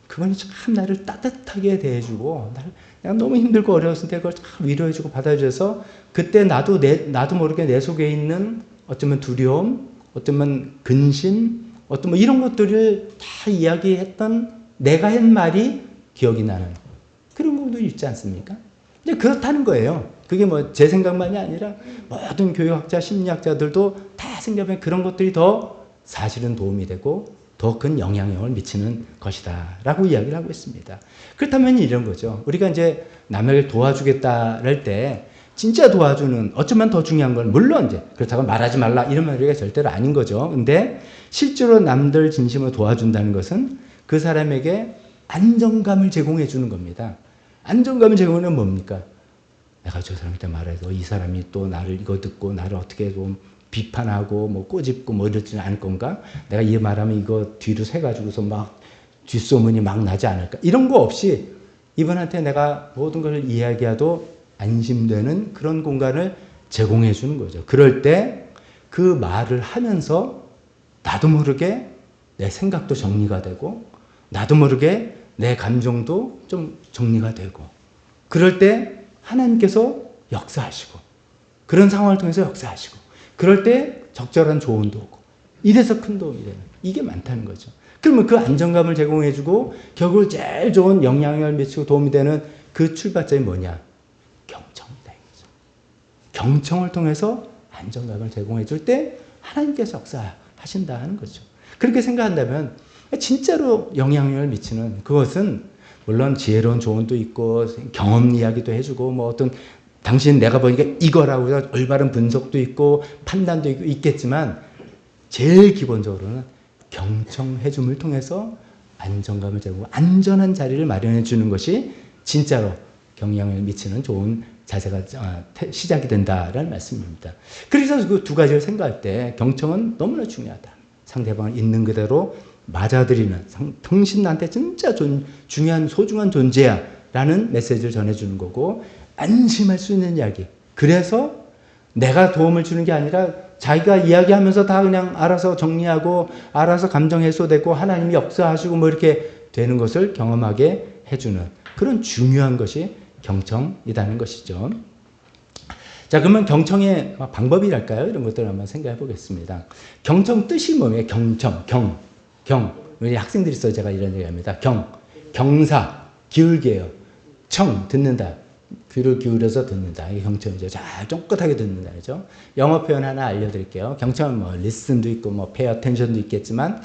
그분이 참 나를 따뜻하게 대해주고, 내가 너무 힘들고 어려웠을 때 그걸 참 위로해주고 받아줘서, 그때 나도 모르게 내 속에 있는 어쩌면 두려움, 어쩌면 근심, 어떤 이런 것들을 다 이야기했던 내가 한 말이 기억이 나는 그런 부분도 있지 않습니까? 근데 그렇다는 거예요. 그게 뭐 제 생각만이 아니라 모든 교육학자, 심리학자들도 다 생각하면 그런 것들이 더 사실은 도움이 되고 더 큰 영향력을 미치는 것이다 라고 이야기를 하고 있습니다. 그렇다면 이런 거죠. 우리가 이제 남에게 도와주겠다 할 때 진짜 도와주는, 어쩌면 더 중요한 건, 물론 이제 그렇다고 말하지 말라 이런 말이 절대로 아닌 거죠. 근데 실제로 남들 진심으로 도와준다는 것은 그 사람에게 안정감을 제공해 주는 겁니다. 안정감을 제공하는 뭡니까? 내가 저 사람한테 말해서 이 사람이 또 나를 이거 듣고 나를 어떻게 좀 비판하고 뭐 꼬집고 뭐 이러지는 않을 건가? 내가 이 말하면 이거 뒤로 새가지고서 막 뒷소문이 막 나지 않을까? 이런 거 없이 이분한테 내가 모든 걸 이야기해도 안심되는 그런 공간을 제공해 주는 거죠. 그럴 때 그 말을 하면서 나도 모르게 내 생각도 정리가 되고 나도 모르게 내 감정도 좀 정리가 되고 그럴 때 하나님께서 역사하시고 그런 상황을 통해서 역사하시고 그럴 때 적절한 조언도 오고 이래서 큰 도움이 되는 이게 많다는 거죠. 그러면 그 안정감을 제공해주고 결국 제일 좋은 영향을 미치고 도움이 되는 그 출발점이 뭐냐? 경청이다 이거죠. 경청을 통해서 안정감을 제공해 줄 때 하나님께서 역사하신다 하는 거죠. 그렇게 생각한다면 진짜로 영향력을 미치는 그것은 물론 지혜로운 조언도 있고 경험 이야기도 해주고 뭐 어떤 당신 내가 보니까 이거라고 해서 올바른 분석도 있고 판단도 있겠지만 제일 기본적으로는 경청해줌을 통해서 안정감을 제공하고 안전한 자리를 마련해 주는 것이 진짜로 영향을 미치는 좋은 자세가 시작이 된다라는 말씀입니다. 그래서 그 두 가지를 생각할 때 경청은 너무나 중요하다. 상대방을 있는 그대로 맞아들이는 당신 나한테 진짜 중요한 소중한 존재야 라는 메시지를 전해주는 거고 안심할 수 있는 이야기. 그래서 내가 도움을 주는 게 아니라 자기가 이야기하면서 다 그냥 알아서 정리하고 알아서 감정 해소되고 하나님이 역사하시고 뭐 이렇게 되는 것을 경험하게 해주는 그런 중요한 것이 경청이라는 것이죠. 자, 그러면 경청의 방법이랄까요? 이런 것들을 한번 생각해 보겠습니다. 경청 뜻이 뭐예요? 경청, 우리 학생들이 있어요. 제가 이런 얘기 합니다. 경사, 기울게요. 청, 듣는다. 귀를 기울여서 듣는다. 이게 경청이죠. 잘 쫑긋하게 듣는다. 그죠? 영어 표현 하나 알려드릴게요. 경청은 뭐 listen도 있고 뭐 pay attention도 있겠지만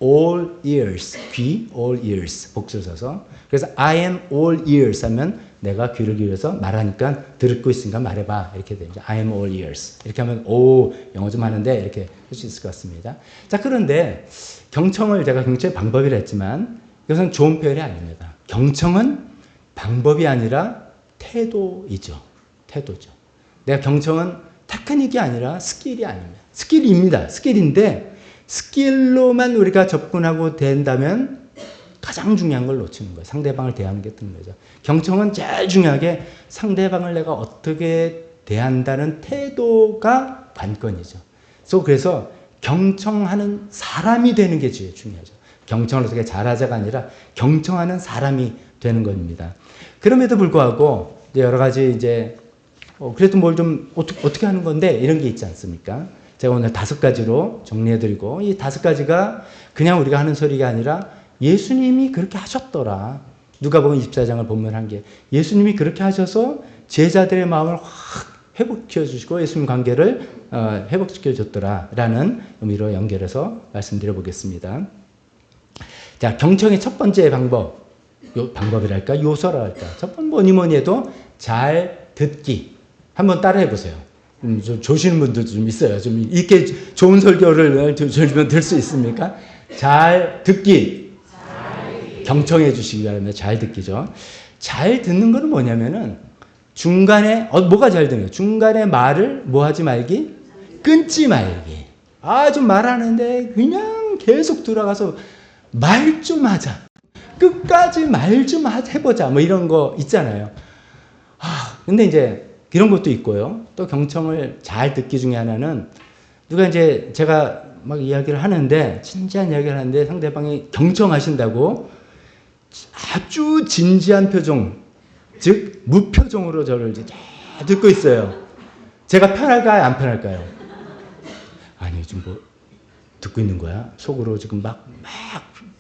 all ears, 귀, all ears 복수를 써서 그래서 I am all ears 하면 내가 귀를 기울여서 말하니까 듣고 있으니까 말해봐 이렇게 되죠. I am all ears 이렇게 하면 오 영어 좀 하는데 이렇게 할 수 있을 것 같습니다. 자 그런데 경청을 제가 경청의 방법이라 했지만 이것은 좋은 표현이 아닙니다. 경청은 방법이 아니라 태도이죠. 태도죠. 내가 경청은 테크닉이 아니라 스킬이 아닙니다. 스킬입니다. 스킬인데 스킬로만 우리가 접근하고 된다면 가장 중요한 걸 놓치는 거예요. 상대방을 대하는 게 뜨는 거죠. 경청은 제일 중요하게 상대방을 내가 어떻게 대한다는 태도가 관건이죠. 그래서 경청하는 사람이 되는 게 제일 중요하죠. 경청을 어떻게 잘하자가 아니라 경청하는 사람이 되는 겁니다. 그럼에도 불구하고 여러 가지 이제 그래도 뭘 좀 어떻게 하는 건데 이런 게 있지 않습니까? 제가 오늘 5가지로 정리해드리고 이 5가지가 그냥 우리가 하는 소리가 아니라 예수님이 그렇게 하셨더라. 누가복음 24장을 보면 한 게 예수님이 그렇게 하셔서 제자들의 마음을 확 회복시켜 주시고 예수님 관계를 회복시켜 줬더라라는 의미로 연결해서 말씀드려 보겠습니다. 자, 경청의 첫 번째 방법이랄까 요소랄까. 첫 번째 뭐니 해도 잘 듣기. 한번 따라해 보세요. 좀 조시는 분들도 좀 있어요. 좀 이렇게 좋은 설교를 들 수 있습니까? 잘 듣기. 경청해 주시기 바랍니다. 잘 듣기죠. 잘 듣는 거는 뭐냐면은 중간에 뭐가 잘 듣는 거예요? 중간에 말을 뭐 하지 말기? 끊지 말기. 좀 말하는데 그냥 계속 들어가서 말 좀 하자. 끝까지 말 좀 해보자. 뭐 이런 거 있잖아요. 근데 이제 이런 것도 있고요. 또 경청을 잘 듣기 중에 하나는 누가 이제 제가 막 이야기를 하는데 진지한 이야기를 하는데 상대방이 경청하신다고 아주 진지한 표정, 즉 무표정으로 저를 이제 잘 듣고 있어요. 제가 편할까요? 안 편할까요? 아니 지금 뭐 듣고 있는 거야? 속으로 지금 막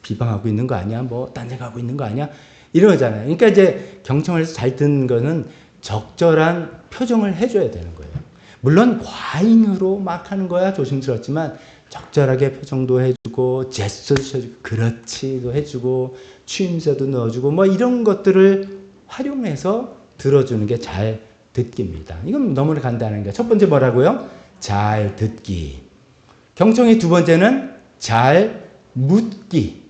비방하고 있는 거 아니야? 뭐 딴 데 가고 있는 거 아니야? 이러잖아요. 그러니까 이제 경청을 해서 잘 듣는 거는 적절한 표정을 해줘야 되는 거예요. 물론 과잉으로 막 하는 거야 조심스럽지만 적절하게 표정도 해주고 제스처도 해주고 그렇지도 해주고 추임새도 넣어주고 뭐 이런 것들을 활용해서 들어주는 게 잘 듣기입니다. 이건 너무나 간단한 거예요. 첫 번째 뭐라고요? 잘 듣기. 경청의 두 번째는 잘 묻기.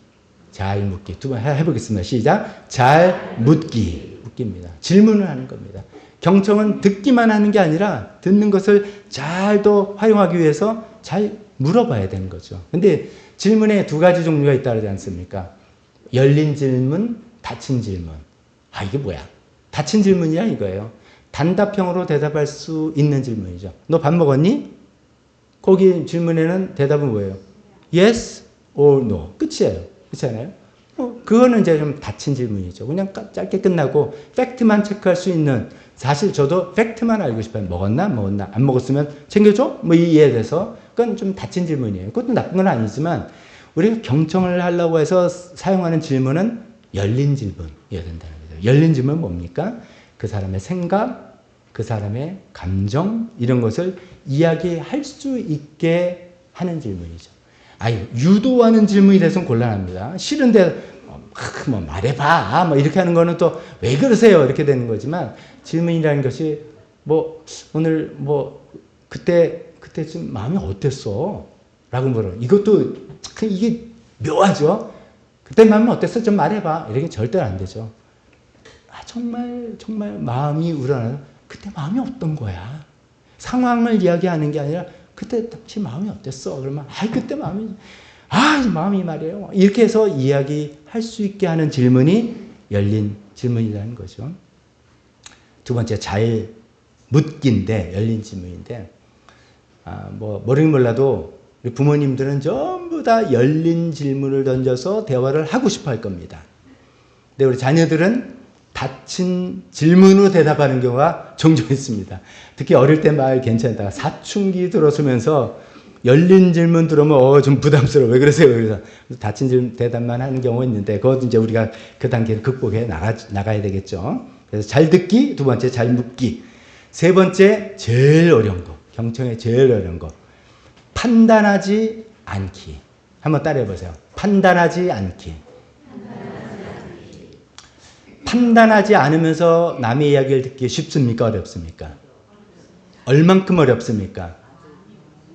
잘 묻기. 두 번 해보겠습니다. 시작. 잘 묻기. 묻기입니다. 질문을 하는 겁니다. 경청은 듣기만 하는 게 아니라 듣는 것을 잘 더 활용하기 위해서 잘 물어봐야 되는 거죠. 근데 질문에 2가지 종류가 있다고 하지 않습니까? 열린 질문, 닫힌 질문. 이게 뭐야? 닫힌 질문이야 이거예요. 단답형으로 대답할 수 있는 질문이죠. 너 밥 먹었니? 거기 질문에는 대답은 뭐예요? Yes or no. 끝이에요. 그렇지 않아요? 그거는 이제 좀 닫힌 질문이죠. 그냥 짧게 끝나고 팩트만 체크할 수 있는, 사실 저도 팩트만 알고 싶어요. 먹었나 안 먹었으면 챙겨줘? 뭐 이에 대해서 그건 좀 닫힌 질문이에요. 그것도 나쁜 건 아니지만 우리가 경청을 하려고 해서 사용하는 질문은 열린 질문이어야 된다는 거죠. 열린 질문은 뭡니까? 그 사람의 생각, 그 사람의 감정, 이런 것을 이야기할 수 있게 하는 질문이죠. 유도하는 질문이 돼서는 곤란합니다. 싫은데 뭐 말해봐 뭐 이렇게 하는 거는 또 왜 그러세요 이렇게 되는 거지만, 질문이라는 것이 뭐 오늘 뭐 그때쯤 마음이 어땠어? 라고 물어. 이것도 참 이게 묘하죠. 그때 마음이 어땠어? 좀 말해봐. 이렇게 절대로 안 되죠. 정말 마음이 우러나서 그때 마음이 어떤 거야? 상황을 이야기하는 게 아니라 그때 당시 마음이 어땠어? 그러면 그때 마음이 말이에요. 이렇게 해서 이야기할 수 있게 하는 질문이 열린 질문이라는 거죠. 두 번째, 잘 묻기인데, 열린 질문인데, 모르긴 몰라도 우리 부모님들은 전부 다 열린 질문을 던져서 대화를 하고 싶어 할 겁니다. 근데 우리 자녀들은 닫힌 질문으로 대답하는 경우가 종종 있습니다. 특히 어릴 때 말 괜찮다가 사춘기 들어서면서 열린 질문 들어오면 좀 부담스러워. 왜 그러세요? 그래서 닫힌 질문 대답만 하는 경우가 있는데, 그것도 이제 우리가 그 단계를 극복해 나가야 되겠죠. 그래서 잘 듣기, 두 번째 잘 묻기, 세 번째 제일 어려운 거, 경청의 제일 어려운 거, 판단하지 않기. 한번 따라해 보세요. 판단하지 않기. 판단하지 않으면서 남의 이야기를 듣기 쉽습니까? 어렵습니까? 얼만큼 어렵습니까?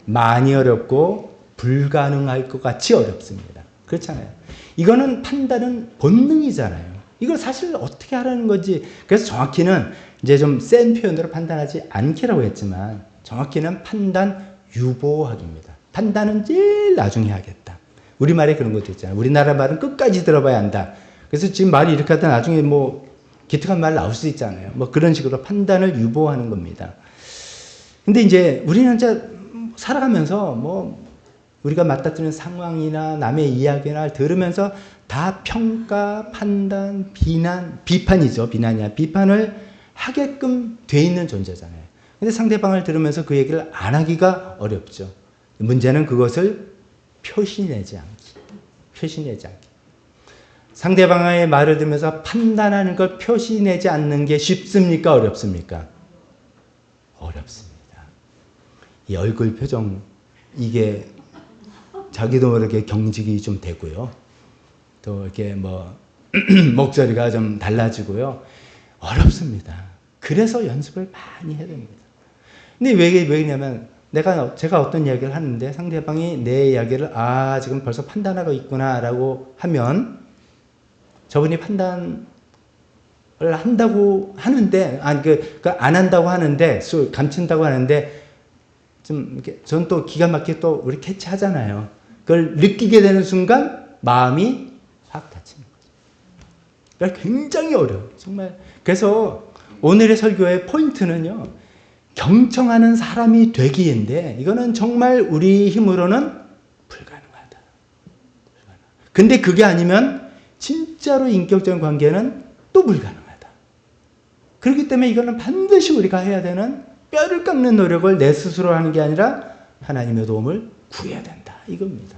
많이 어렵고 불가능할 것 같이 어렵습니다. 그렇잖아요. 이거는 판단은 본능이잖아요. 이걸 사실 어떻게 하라는 건지. 그래서 정확히는 이제 좀 센 표현으로 판단하지 않기라고 했지만, 정확히는 판단 유보하기입니다. 판단은 제일 나중에 하겠다. 우리말에 그런 것도 있잖아요. 우리나라 말은 끝까지 들어봐야 한다. 그래서 지금 말이 이렇게 하다 나중에 뭐 기특한 말 나올 수 있잖아요. 뭐 그런 식으로 판단을 유보하는 겁니다. 근데 이제 우리는 이제 살아가면서 뭐 우리가 맞닥뜨리는 상황이나 남의 이야기나 들으면서 다 평가, 판단, 비판이죠. 비난이 아니라 비판을 하게끔 돼 있는 존재잖아요. 근데 상대방을 들으면서 그 얘기를 안 하기가 어렵죠. 문제는 그것을 표시내지 않기. 상대방의 말을 들으면서 판단하는 걸 표시내지 않는 게 쉽습니까? 어렵습니까? 어렵습니다. 이 얼굴 표정, 이게 자기도 모르게 경직이 좀 되고요. 또 이렇게 뭐 목소리가 좀 달라지고요. 어렵습니다. 그래서 연습을 많이 해야 됩니다. 근데 왜 그러냐면, 제가 어떤 이야기를 하는데 상대방이 내 이야기를 지금 벌써 판단하고 있구나라고 하면, 저분이 판단을 한다고 하는데, 안 한다고 하는데, 감춘다고 하는데, 좀 이렇게 전 또 기가 막히게 또 우리 캐치하잖아요. 그걸 느끼게 되는 순간 마음이 확 닫히는 거죠. 그러니까 굉장히 어려워요. 정말. 그래서 오늘의 설교의 포인트는요, 경청하는 사람이 되기인데, 이거는 정말 우리 힘으로는 불가능하다. 근데 그게 아니면 진짜로 인격적인 관계는 또 불가능하다. 그렇기 때문에 이거는 반드시 우리가 해야 되는, 뼈를 깎는 노력을 내 스스로 하는 게 아니라 하나님의 도움을 구해야 된다. 이겁니다.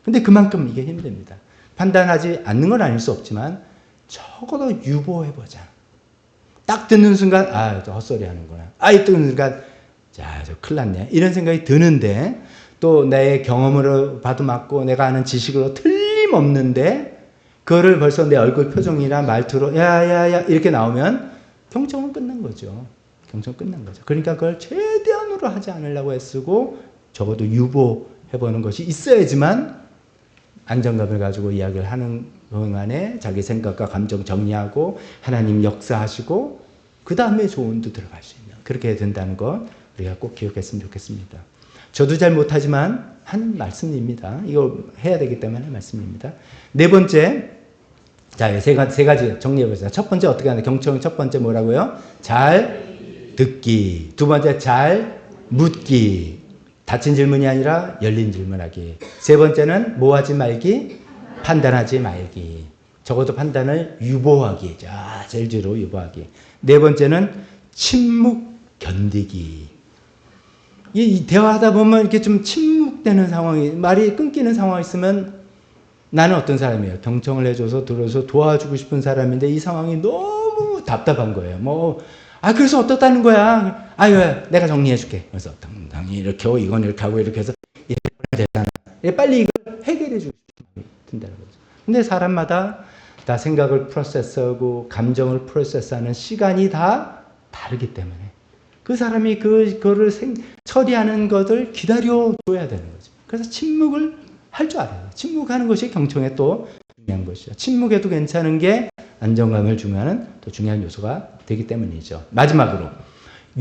근데 그만큼 이게 힘듭니다. 판단하지 않는 건 아닐 수 없지만 적어도 유보해보자. 딱 듣는 순간 저 헛소리 하는구나. 듣는 순간 저 큰일 났네. 이런 생각이 드는데, 또 내 경험으로 봐도 맞고 내가 아는 지식으로 틀림없는데 그거를 벌써 내 얼굴 표정이나 말투로 야야야 이렇게 나오면 경청은 끝난 거죠. 그러니까 그걸 최대한으로 하지 않으려고 애쓰고 적어도 유보해보는 것이 있어야지만 안정감을 가지고 이야기를 하는 동안에 자기 생각과 감정 정리하고 하나님 역사하시고 그 다음에 조언도 들어갈 수 있는, 그렇게 된다는 것 우리가 꼭 기억했으면 좋겠습니다. 저도 잘 못하지만 하는 말씀입니다. 이거 해야 되기 때문에 하는 말씀입니다. 네 번째, 자, 세 가지 정리해보자. 첫 번째 어떻게 하나? 경청 첫 번째 뭐라고요? 잘 듣기. 두 번째 잘 묻기. 닫힌 질문이 아니라 열린 질문하기. 세 번째는 뭐 하지 말기? 판단하지 말기. 적어도 판단을 유보하기. 자, 제일 뒤로 유보하기. 네 번째는 침묵 견디기. 이 대화하다 보면 이렇게 좀 침묵되는 상황이, 말이 끊기는 상황이 있으면 나는 어떤 사람이에요? 경청을 해줘서 들어서 도와주고 싶은 사람인데 이 상황이 너무 답답한 거예요. 그래서 어떻다는 거야? 내가 정리해줄게. 그래서 당당히 이렇게 하고 이건 이렇게 하고 이렇게 해서 이렇게 되잖아. 빨리 이걸 해결해주고 싶은 마음이 든다는 거죠. 근데 사람마다 다 생각을 프로세스하고 감정을 프로세스하는 시간이 다 다르기 때문에 그 사람이 그거를 처리하는 것을 기다려줘야 되는 거죠. 그래서 침묵을 할 줄 알아요. 침묵하는 것이 경청에 또 중요한 것이죠. 침묵해도 괜찮은 게 안정감을 중요하는 또 중요한 요소가 되기 때문이죠. 마지막으로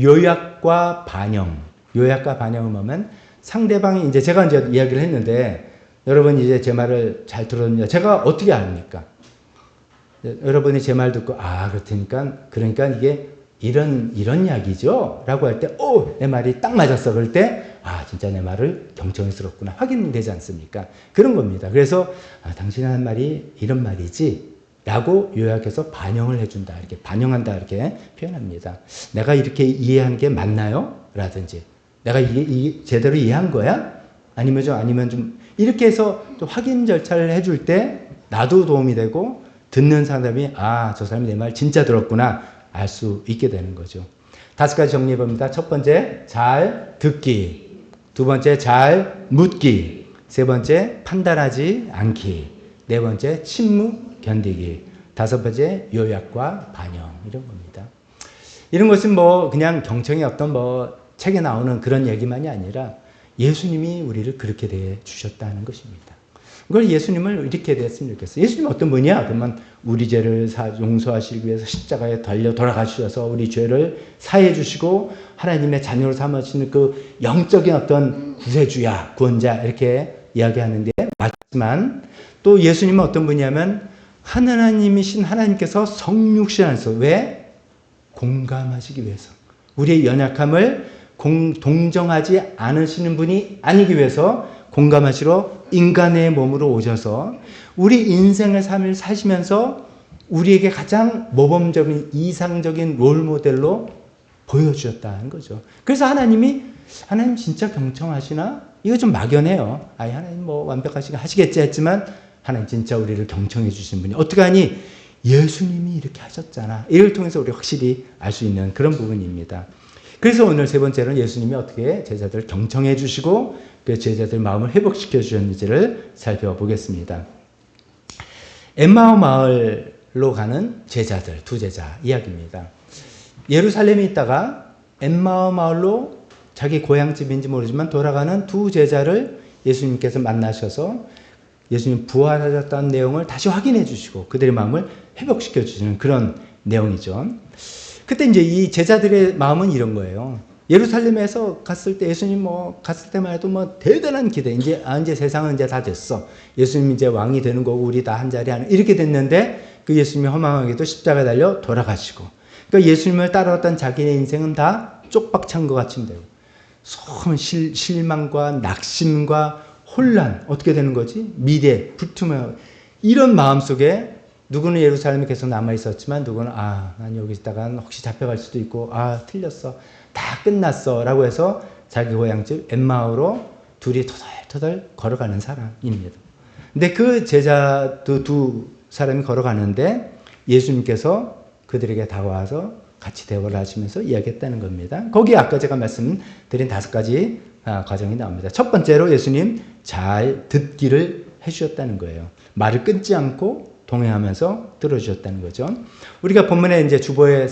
요약과 반영. 요약과 반영을 보면 상대방이 제가 이야기를 했는데 여러분이 이제 제 말을 잘 들었냐? 제가 어떻게 압니까? 여러분이 제 말 듣고 그러니까 이게 이런 이야기죠? 라고 할 때 내 말이 딱 맞았어. 그럴 때 진짜 내 말을 경청해서 들었구나. 확인되지 않습니까? 그런 겁니다. 그래서 당신이 하는 말이 이런 말이지 라고 요약해서 반영을 해준다. 이렇게 반영한다. 이렇게 표현합니다. 내가 이렇게 이해한 게 맞나요? 라든지 내가 제대로 이해한 거야? 아니면 좀 이렇게 해서 또 확인 절차를 해줄 때 나도 도움이 되고 듣는 사람이 저 사람이 내 말 진짜 들었구나 알 수 있게 되는 거죠. 5가지 정리해 봅니다. 첫 번째, 잘 듣기. 두 번째, 잘 묻기. 세 번째, 판단하지 않기. 네 번째, 침묵 견디기. 5번째, 요약과 반영. 이런 겁니다. 이런 것은 그냥 경청의 어떤 책에 나오는 그런 얘기만이 아니라 예수님이 우리를 그렇게 대해 주셨다는 것입니다. 그걸 예수님을 이렇게 대했으면 좋겠어요. 예수님은 어떤 분이야? 그러면 우리 죄를 용서하시기 위해서 십자가에 달려 돌아가셔서 우리 죄를 사해 주시고 하나님의 자녀로 삼으시는 그 영적인 어떤 구세주야, 구원자 이렇게 이야기하는데 맞지만 또 예수님은 어떤 분이냐면 하나님이신 하나님께서 성육신 안에서 왜? 공감하시기 위해서. 우리의 연약함을 동정하지 않으시는 분이 아니기 위해서 공감하시러 인간의 몸으로 오셔서 우리 인생의 삶을 사시면서 우리에게 가장 모범적인 이상적인 롤모델로 보여주셨다는 거죠. 그래서 하나님 진짜 경청하시나? 이거 좀 막연해요. 하나님 완벽하시게 하시겠지 했지만 하나님 진짜 우리를 경청해 주신 분이 어떻게 하니? 예수님이 이렇게 하셨잖아. 이를 통해서 우리가 확실히 알 수 있는 그런 부분입니다. 그래서 오늘 세 번째는 예수님이 어떻게 제자들을 경청해 주시고 그 제자들 마음을 회복시켜 주셨는지를 살펴보겠습니다. 엠마오 마을로 가는 제자들, 두 제자 이야기입니다. 예루살렘에 있다가 엠마오 마을로 자기 고향집인지 모르지만 돌아가는 두 제자를 예수님께서 만나셔서 예수님 부활하셨다는 내용을 다시 확인해 주시고 그들의 마음을 회복시켜 주시는 그런 내용이죠. 그때 이 제자들의 마음은 이런 거예요. 예루살렘에서 갔을 때 예수님 갔을 때만 해도 대단한 기대. 이제 세상은 이제 다 됐어. 예수님 이제 왕이 되는 거고 우리 다 한 자리 하는 이렇게 됐는데 그 예수님이 허망하게도 십자가에 달려 돌아가시고. 그러니까 예수님을 따라왔던 자기의 인생은 다 쪽박찬 것 같이 되고. 실망과 낙심과 혼란 어떻게 되는 거지? 미래, 불투명 이런 마음 속에 누구는 예루살렘에 계속 남아 있었지만 누구는 난 여기 있다가 혹시 잡혀갈 수도 있고 틀렸어. 다 끝났어 라고 해서 자기 고향집 엠마오로 둘이 터덜터덜 걸어가는 사람입니다. 근데 그 제자도 두 사람이 걸어가는데 예수님께서 그들에게 다가와서 같이 대화를 하시면서 이야기했다는 겁니다. 거기에 아까 제가 말씀드린 5가지 과정이 나옵니다. 첫 번째로 예수님 잘 듣기를 해주셨다는 거예요. 말을 끊지 않고 동행하면서 들어주셨다는 거죠. 우리가 본문에 이제 주보에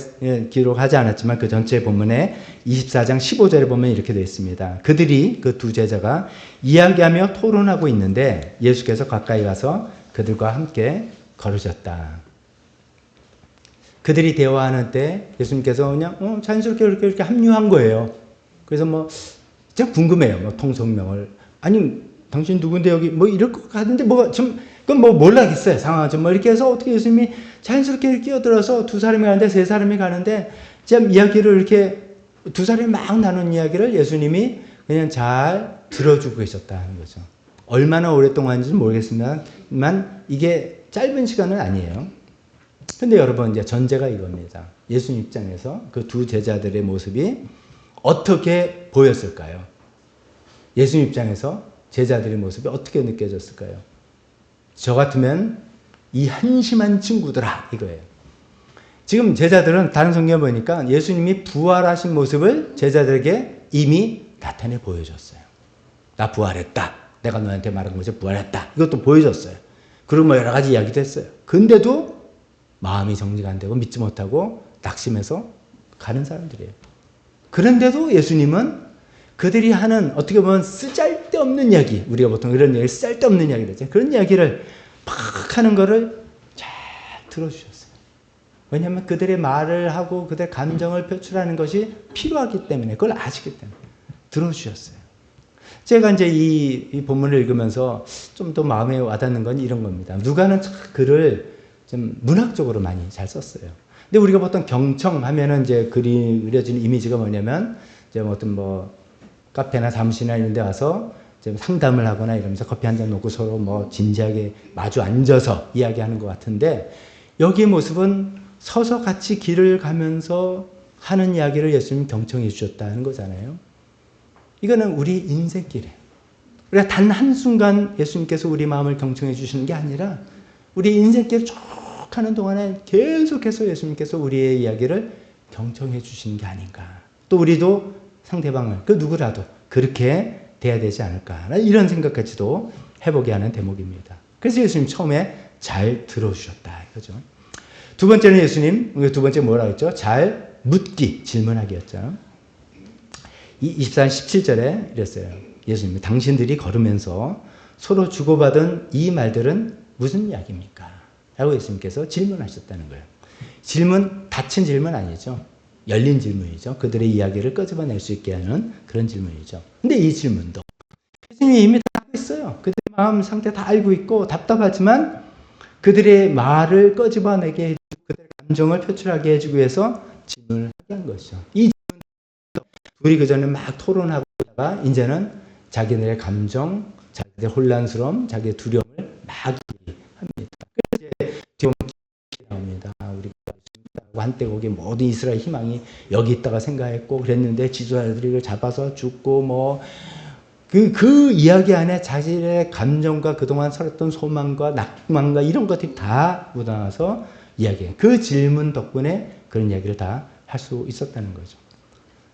기록하지 않았지만 그 전체 본문에 24장 15절에 보면 이렇게 되어 있습니다. 그들이 그 두 제자가 이야기하며 토론하고 있는데 예수께서 가까이 가서 그들과 함께 걸으셨다. 그들이 대화하는 때 예수님께서 그냥 자연스럽게 이렇게 합류한 거예요. 그래서 진짜 궁금해요. 통성명을 아니 당신 누군데 여기 이럴 것 같은데 그건 몰라겠어요. 상황은 이렇게 해서 어떻게 예수님이 자연스럽게 끼어들어서 두 사람이 가는데 세 사람이 가는데 참 이야기를 이렇게 두 사람이 막 나눈 이야기를 예수님이 그냥 잘 들어주고 계셨다는 거죠. 얼마나 오랫동안인지는 모르겠습니다만 이게 짧은 시간은 아니에요. 근데 여러분, 이제 전제가 이겁니다. 예수님 입장에서 그 두 제자들의 모습이 어떻게 보였을까요? 예수님 입장에서 제자들의 모습이 어떻게 느껴졌을까요? 저 같으면 이 한심한 친구들아, 이거예요. 지금 제자들은 다른 성경에 보니까 예수님이 부활하신 모습을 제자들에게 이미 나타내 보여줬어요. 나 부활했다. 내가 너한테 말한 것이 부활했다. 이것도 보여줬어요. 그리고 뭐 여러 가지 이야기도 했어요. 근데도 마음이 정리가 안 되고 믿지 못하고 낙심해서 가는 사람들이에요. 그런데도 예수님은 그들이 하는 어떻게 보면 쓰잘데없는 이야기, 우리가 보통 이런 얘기 쓰잘데없는 이야기를 하죠. 그런 이야기를 팍 하는 거를 잘 들어주셨어요. 왜냐하면 그들의 말을 하고 그들의 감정을 표출하는 것이 필요하기 때문에, 그걸 아시기 때문에 들어주셨어요. 제가 이제 이 본문을 읽으면서 좀 더 마음에 와닿는 건 이런 겁니다. 누가는 글을 좀 문학적으로 많이 잘 썼어요. 근데 우리가 보통 경청하면은 이제 그려지는 이미지가 뭐냐면, 이제 어떤 카페나 사무실이나 이런 데 와서 이제 상담을 하거나 이러면서 커피 한 잔 놓고 서로 진지하게 마주 앉아서 이야기하는 것 같은데, 여기의 모습은 서서 같이 길을 가면서 하는 이야기를 예수님이 경청해 주셨다는 거잖아요. 이거는 우리 인생길에, 우리가 단 한순간 예수님께서 우리 마음을 경청해 주시는 게 아니라 우리 인생길 쭉 하는 동안에 계속해서 예수님께서 우리의 이야기를 경청해 주시는 게 아닌가. 또 우리도 상대방을, 그 누구라도 그렇게 돼야 되지 않을까. 이런 생각까지도 해보게 하는 대목입니다. 그래서 예수님 처음에 잘 들어주셨다, 이거죠. 두 번째는 예수님, 두 번째 뭐라고 했죠? 잘 묻기, 질문하기였죠. 24장 17절에 이랬어요. 예수님이 당신들이 걸으면서 서로 주고받은 이 말들은 무슨 이야기입니까? 라고 예수님께서 질문하셨다는 거예요. 질문, 닫힌 질문 아니죠. 열린 질문이죠. 그들의 이야기를 끄집어낼 수 있게 하는 그런 질문이죠. 근데 이 질문도 예수님이 이미 다 알고 있어요. 그들의 마음 상태 다 알고 있고 답답하지만 그들의 말을 끄집어내게 해주고 그들의 감정을 표출하게 해주기 위해서 질문을 하게 한 것이죠. 이 질문도 둘이 그전에 막 토론하고 있다가 이제는 자기들의 감정, 자기들의 혼란스러움, 자기의 두려움을 막 합니다. 그래서 이제 뒤에 나옵니다. 우리가 한때 거기 모든 이스라엘 희망이 여기 있다가 생각했고 그랬는데 지도자들이 이걸 잡아서 죽고 그 이야기 안에 자신의 감정과 그동안 살았던 소망과 낭만과 이런 것들이 다 묻어나서 이야기해요. 그 질문 덕분에 그런 이야기를 다 할 수 있었다는 거죠.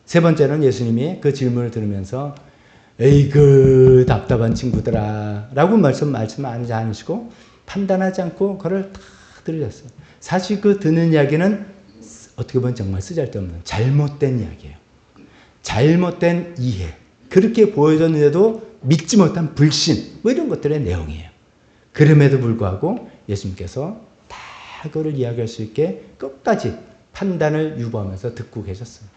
세 번째는 예수님이 그 질문을 들으면서 에이그 답답한 친구들아 라고 말씀 안 하시고 판단하지 않고 그걸 다 들으셨어요. 사실 그 듣는 이야기는 어떻게 보면 정말 쓰잘데없는 잘못된 이야기예요. 잘못된 이해. 그렇게 보여졌는데도 믿지 못한 불신. 이런 것들의 내용이에요. 그럼에도 불구하고 예수님께서 다 그걸 이야기할 수 있게 끝까지 판단을 유보하면서 듣고 계셨어요.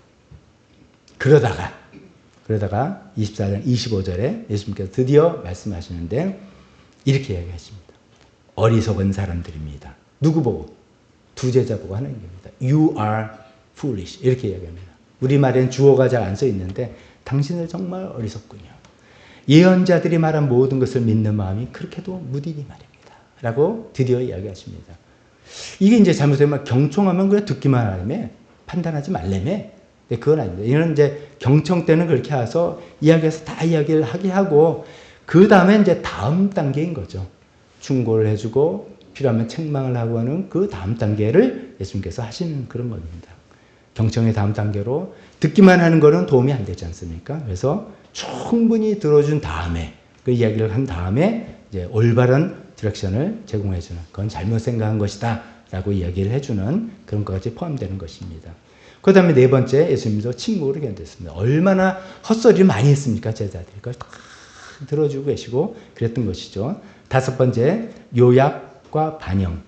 그러다가 24장 25절에 예수님께서 드디어 말씀하시는데 이렇게 이야기하십니다. 어리석은 사람들입니다. 누구 보고? 두 제자 보고 하는 얘기입니다. You are foolish. 이렇게 이야기합니다. 우리말에는 주어가 잘 안 써 있는데 당신은 정말 어리석군요. 예언자들이 말한 모든 것을 믿는 마음이 그렇게도 무디니 말입니다. 라고 드디어 이야기하십니다. 이게 이제 잘못되면 경청하면 그냥 듣기만 하려면 판단하지 말려면 그건 아닙니다. 이런 이제 경청 때는 그렇게 해서 이야기해서 다 이야기를 하게 하고 그 다음에 이제 다음 단계인 거죠. 충고를 해주고 필요하면 책망을 하고 하는 그 다음 단계를 예수님께서 하시는 그런 겁니다. 경청의 다음 단계로 듣기만 하는 거는 도움이 안 되지 않습니까? 그래서 충분히 들어준 다음에 그 이야기를 한 다음에 이제 올바른 디렉션을 제공해주는 그건 잘못 생각한 것이다 라고 이야기를 해주는 그런 것까지 포함되는 것입니다. 그 다음에 네 번째 예수님도 침묵으로 견뎠습니다. 얼마나 헛소리를 많이 했습니까? 제자들이 그걸 다 들어주고 계시고 그랬던 것이죠. 다섯 번째 요약과 반영.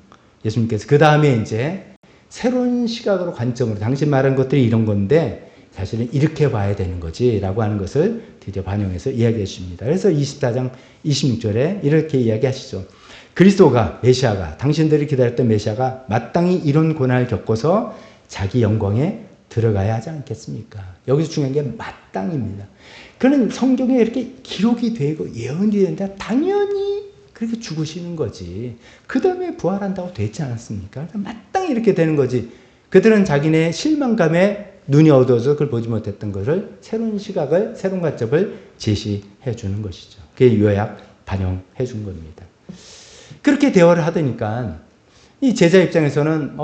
예수님께서 그 다음에 이제 새로운 시각으로 관점으로 당신 말한 것들이 이런 건데 사실은 이렇게 봐야 되는 거지 라고 하는 것을 드디어 반영해서 이야기해 주십니다. 그래서 24장 26절에 이렇게 이야기하시죠. 그리스도가 메시아가 당신들이 기다렸던 메시아가 마땅히 이런 고난을 겪어서 자기 영광에 들어가야 하지 않겠습니까? 여기서 중요한 게 마땅입니다. 그는 성경에 이렇게 기록이 되고 예언이 되는데 당연히 그렇게 죽으시는 거지. 그 다음에 부활한다고 되지 않았습니까? 마땅히 이렇게 되는 거지. 그들은 자기네 실망감에 눈이 어두워서 그걸 보지 못했던 것을 새로운 시각을, 새로운 관점을 제시해 주는 것이죠. 그게 요약, 반영해 준 겁니다. 그렇게 대화를 하더니까 이 제자 입장에서는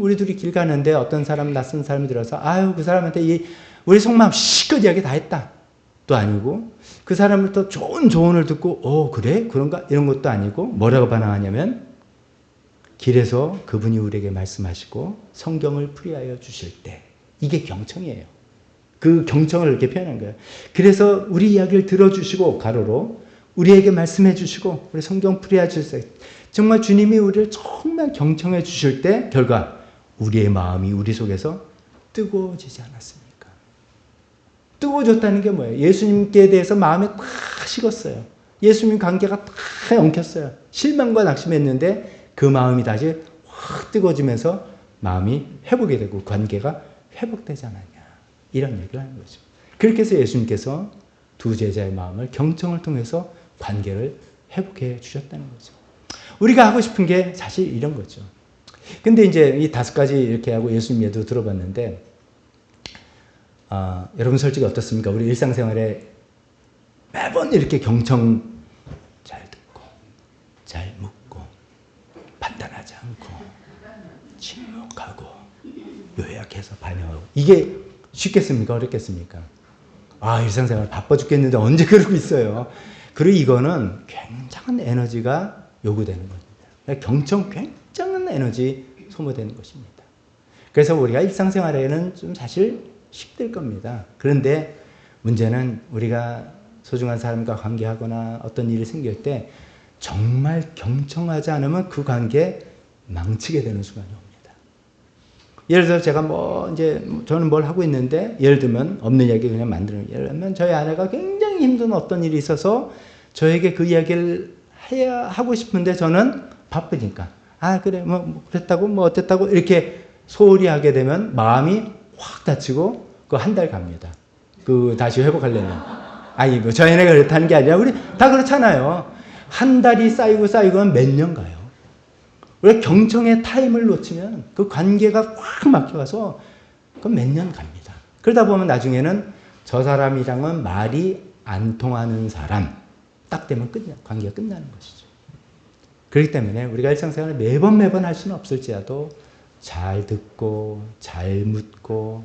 우리 둘이 길 가는데 어떤 사람, 낯선 사람이 들어서 아유 그 사람한테 우리 속마음 실컷 이야기 다 했다. 또 아니고 그 사람을 또 좋은 조언을 듣고 그래? 그런가? 이런 것도 아니고 뭐라고 반응하냐면 길에서 그분이 우리에게 말씀하시고 성경을 풀이하여 주실 때 이게 경청이에요. 그 경청을 이렇게 표현한 거예요. 그래서 우리 이야기를 들어주시고 가로로 우리에게 말씀해 주시고 우리 성경 풀이해 주실 때 정말 주님이 우리를 정말 경청해 주실 때 결과 우리의 마음이 우리 속에서 뜨거워지지 않았습니까? 뜨거워졌다는 게 뭐예요? 예수님께 대해서 마음이 딱 식었어요. 예수님 관계가 딱 엉켰어요. 실망과 낙심했는데 그 마음이 다시 확 뜨거워지면서 마음이 회복이 되고 관계가 회복되지 않았냐. 이런 얘기를 하는 거죠. 그렇게 해서 예수님께서 두 제자의 마음을 경청을 통해서 관계를 회복해 주셨다는 거죠. 우리가 하고 싶은 게 사실 이런 거죠. 근데 이제 이 5가지 이렇게 하고 예수님 예도 들어봤는데 여러분 솔직히 어떻습니까? 우리 일상생활에 매번 이렇게 경청 잘 듣고 잘 묻고 판단하지 않고 침묵하고 요약해서 반영하고 이게 쉽겠습니까? 어렵겠습니까? 일상생활 바빠 죽겠는데 언제 그러고 있어요. 그리고 이거는 굉장한 에너지가 요구되는 겁니다. 경청 굉장한 에너지 소모되는 것입니다. 그래서 우리가 일상생활에는 좀 사실 쉽들 겁니다. 그런데 문제는 우리가 소중한 사람과 관계하거나 어떤 일이 생길 때 정말 경청하지 않으면 그 관계 망치게 되는 순간이 옵니다. 예를 들어 제가 저는 뭘 하고 있는데 예를 들면 없는 이야기 그냥 만드는 예를 들면 저희 아내가 굉장히 힘든 어떤 일이 있어서 저에게 그 이야기를 해야 하고 싶은데 저는 바쁘니까 그래 뭐 그랬다고 뭐 어땠다고 이렇게 소홀히 하게 되면 마음이 확 다치고 그 한 달 갑니다. 그 다시 회복하려면 뭐 저희 아내가 그렇다는 게 아니라 우리 다 그렇잖아요. 한 달이 쌓이고 몇 년 가요. 우리가 경청의 타임을 놓치면 그 관계가 확 막혀가서 그건 몇 년 갑니다. 그러다 보면 나중에는 저 사람이랑은 말이 안 통하는 사람 딱 되면 관계가 끝나는 것이죠. 그렇기 때문에 우리가 일상생활을 매번 할 수는 없을지라도 잘 듣고 잘 묻고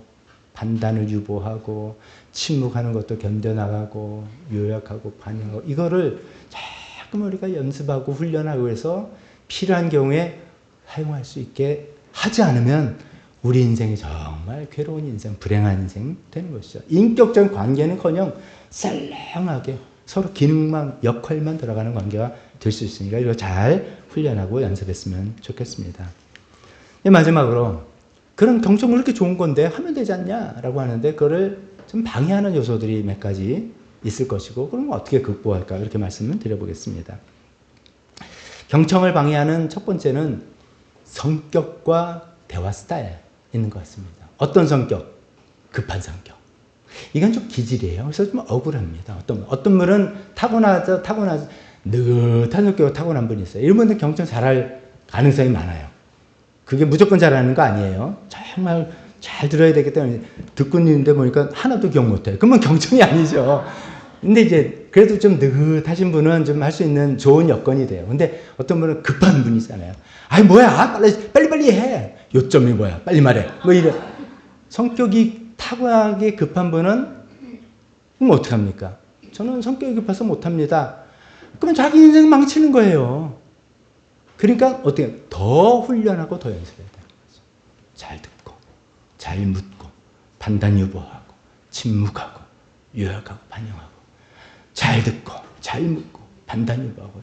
판단을 유보하고 침묵하는 것도 견뎌나가고 요약하고 반영하고 이거를 자꾸 우리가 연습하고 훈련하고 해서 필요한 경우에 사용할 수 있게 하지 않으면 우리 인생이 정말 괴로운 인생, 불행한 인생 되는 것이죠. 인격적인 관계는커녕 썰렁하게 서로 기능만, 역할만 들어가는 관계가 될 수 있으니까 이거 잘 훈련하고 연습했으면 좋겠습니다. 마지막으로 그런 경청은 그렇게 좋은 건데 하면 되지 않냐라고 하는데 그거를 좀 방해하는 요소들이 몇 가지 있을 것이고 그럼 어떻게 극복할까 이렇게 말씀을 드려보겠습니다. 경청을 방해하는 첫 번째는 성격과 대화 스타일 있는 것 같습니다. 어떤 성격? 급한 성격. 이건 좀 기질이에요. 그래서 좀 억울합니다. 어떤 분은 타고나서 느긋한 성격으로 타고난 분이 있어요. 이런 분은 경청 잘할 가능성이 많아요. 그게 무조건 잘하는 거 아니에요. 정말 잘 들어야 되기 때문에 듣고 있는데 보니까 하나도 기억 못해요. 그러면 경청이 아니죠. 근데 이제 그래도 좀 느긋하신 분은 좀 할 수 있는 좋은 여건이 돼요. 근데 어떤 분은 급한 분이 있잖아요. 뭐야 빨리 해. 요점이 뭐야 빨리 말해. 뭐 이래. 성격이 타고나게 급한 분은 그럼 어떡합니까? 저는 성격이 급해서 못합니다. 그러면 자기 인생 망치는 거예요. 그러니까 어떻게 더 훈련하고 더 연습해야 되는 거죠. 잘 듣고 잘 묻고 판단 유보하고 침묵하고 요약하고 반영하고 잘 듣고 잘 묻고 판단 유보하고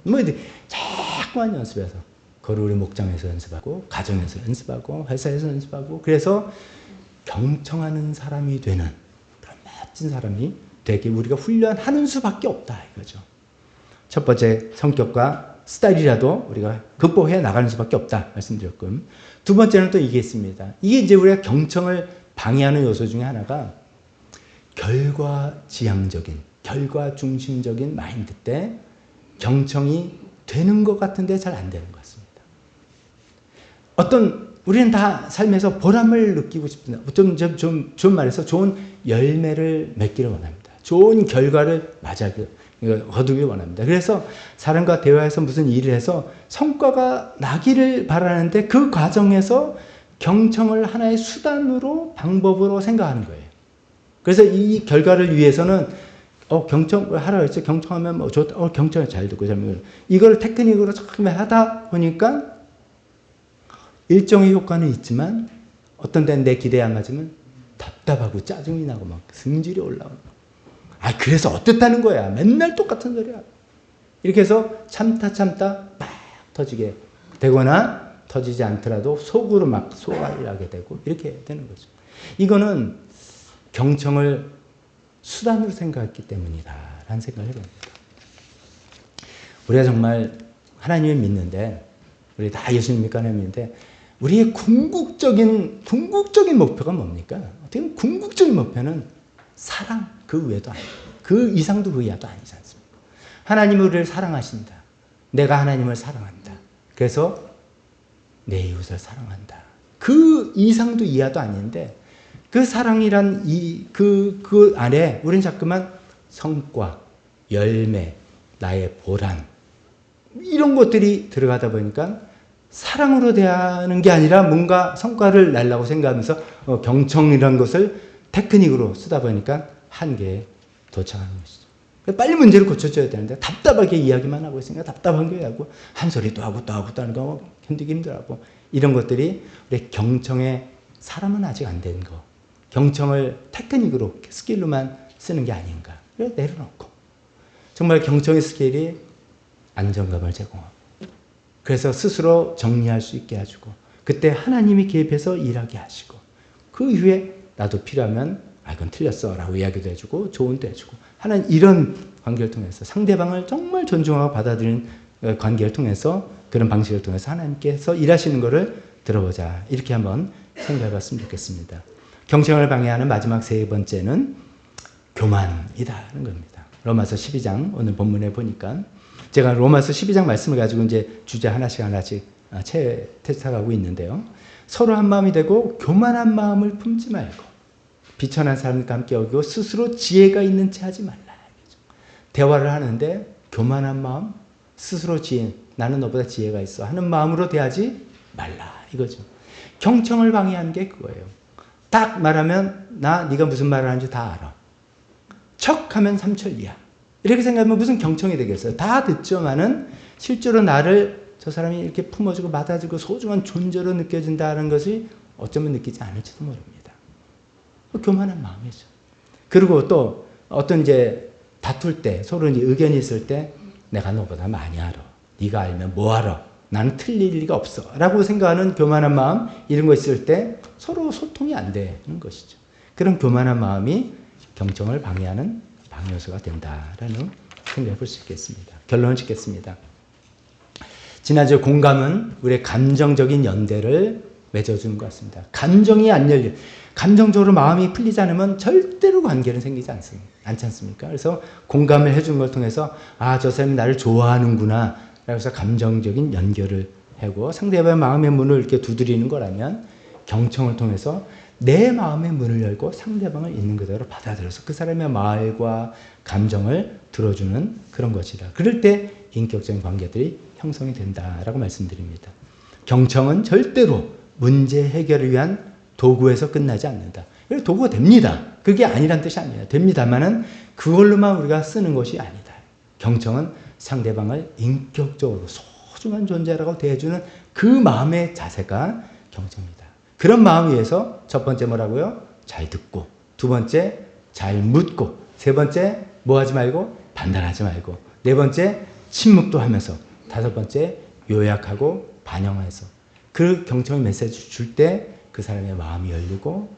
자꾸만 연습해서 그걸 우리 목장에서 연습하고 가정에서 연습하고 회사에서 연습하고 그래서 경청하는 사람이 되는 그런 멋진 사람이 되게 우리가 훈련하는 수밖에 없다 이거죠. 첫 번째 성격과 스타일이라도 우리가 극복해 나가는 수밖에 없다 말씀드렸고 두 번째는 또 이게 있습니다. 이게 이제 우리가 경청을 방해하는 요소 중에 하나가 결과 지향적인 결과 중심적인 마인드 때 경청이 되는 것 같은데 잘 안 되는 것 같습니다. 우리는 다 삶에서 보람을 느끼고 싶은데, 좀 말해서 좋은 열매를 맺기를 원합니다. 좋은 결과를 거두길 원합니다. 그래서 사람과 대화해서 무슨 일을 해서 성과가 나기를 바라는데 그 과정에서 경청을 하나의 수단으로, 방법으로 생각하는 거예요. 그래서 이 결과를 위해서는 경청을 하라고 했죠. 경청하면 뭐 좋다. 경청이 잘 듣고 잘못. 이걸 테크닉으로 조금 하다 보니까 일종의 효과는 있지만 어떤 데는 내 기대에 안 맞으면 답답하고 짜증이 나고 막 승질이 올라오고. 그래서 어땠다는 거야. 맨날 똑같은 소리야. 이렇게 해서 참다 막 터지게 되거나 터지지 않더라도 속으로 막 소화를 하게 되고 이렇게 되는 거죠. 이거는 경청을 수단으로 생각했기 때문이다 라는 생각을 해봅니다. 우리가 정말 하나님을 믿는데, 우리 다 예수님 믿고 하나님 믿는데, 우리의 궁극적인 목표가 뭡니까? 어떻게 보면 궁극적인 목표는 사랑, 그 외도 아니고, 그 이상도 그 이하도 아니지 않습니까? 하나님은 우리를 사랑하신다. 내가 하나님을 사랑한다. 그래서 내 이웃을 사랑한다. 그 이상도 이하도 아닌데, 그 사랑이란 그 안에 우리는 자꾸만 성과, 열매, 나의 보람, 이런 것들이 들어가다 보니까 사랑으로 대하는 게 아니라 뭔가 성과를 내려고 생각하면서 경청이라는 것을 테크닉으로 쓰다 보니까 한계에 도착하는 것이죠. 빨리 문제를 고쳐줘야 되는데 답답하게 이야기만 하고 있으니까 답답한 게 하고 한 소리 또 하고 하는 거 견디기 힘들어하고, 이런 것들이 우리 경청의 사람은 아직 안 된 거, 경청을 테크닉으로 스킬로만 쓰는 게 아닌가. 그래서 내려놓고 정말 경청의 스킬이 안정감을 제공하고, 그래서 스스로 정리할 수 있게 해주고, 그때 하나님이 개입해서 일하게 하시고, 그 이후에 나도 필요하면 이건 틀렸어 라고 이야기도 해주고 조언도 해주고 하는 이런 관계를 통해서, 상대방을 정말 존중하고 받아들이는 관계를 통해서, 그런 방식을 통해서 하나님께서 일하시는 것을 들어보자, 이렇게 한번 생각해 봤으면 좋겠습니다. 경청을 방해하는 마지막 세 번째는 교만이다는 겁니다. 로마서 12장 오늘 본문에 보니까, 제가 로마서 12장 말씀을 가지고 이제 주제 하나씩 채택하고 있는데요. 서로 한 마음이 되고 교만한 마음을 품지 말고 비천한 사람과 함께 여기고 스스로 지혜가 있는 채 하지 말라. 대화를 하는데 교만한 마음, 스스로 나는 너보다 지혜가 있어 하는 마음으로 대하지 말라, 이거죠. 경청을 방해하는 게 그거예요. 딱 말하면 네가 무슨 말을 하는지 다 알아. 척하면 삼천리야. 이렇게 생각하면 무슨 경청이 되겠어요. 다 듣지만은 실제로 나를 저 사람이 이렇게 품어주고 받아주고 소중한 존재로 느껴진다는 것이 어쩌면 느끼지 않을지도 모릅니다. 교만한 마음이죠. 그리고 또 어떤 이제 다툴 때, 서로 이제 의견이 있을 때 내가 너보다 많이 알아. 네가 알면 뭐 알아. 나는 틀릴 리가 없어. 라고 생각하는 교만한 마음, 이런 거 있을 때 서로 소통이 안 되는 것이죠. 그런 교만한 마음이 경청을 방해하는 방요소가 된다라는 생각해 볼 수 있겠습니다. 결론을 짓겠습니다. 지난주 공감은 우리의 감정적인 연대를 맺어주는 것 같습니다. 감정이 안 열려, 감정적으로 마음이 풀리지 않으면 절대로 관계는 생기지 않지 않습니까? 그래서 공감을 해주는 걸 통해서 저 사람이 나를 좋아하는구나 라고 해서 감정적인 연결을 하고 상대방의 마음의 문을 이렇게 두드리는 거라면, 경청을 통해서 내 마음의 문을 열고 상대방을 있는 그대로 받아들여서 그 사람의 말과 감정을 들어주는 그런 것이다. 그럴 때 인격적인 관계들이 형성이 된다라고 말씀드립니다. 경청은 절대로 문제 해결을 위한 도구에서 끝나지 않는다. 도구가 됩니다. 그게 아니란 뜻이 아니에요. 됩니다만은 그걸로만 우리가 쓰는 것이 아니다. 경청은 상대방을 인격적으로 소중한 존재라고 대해주는 그 마음의 자세가 경청입니다. 그런 마음 위해서 첫 번째 뭐라고요? 잘 듣고, 두 번째 잘 묻고, 세 번째 뭐 하지 말고 판단하지 말고, 네 번째 침묵도 하면서, 다섯 번째 요약하고 반영해서 그 경청의 메시지 줄 때 그 사람의 마음이 열리고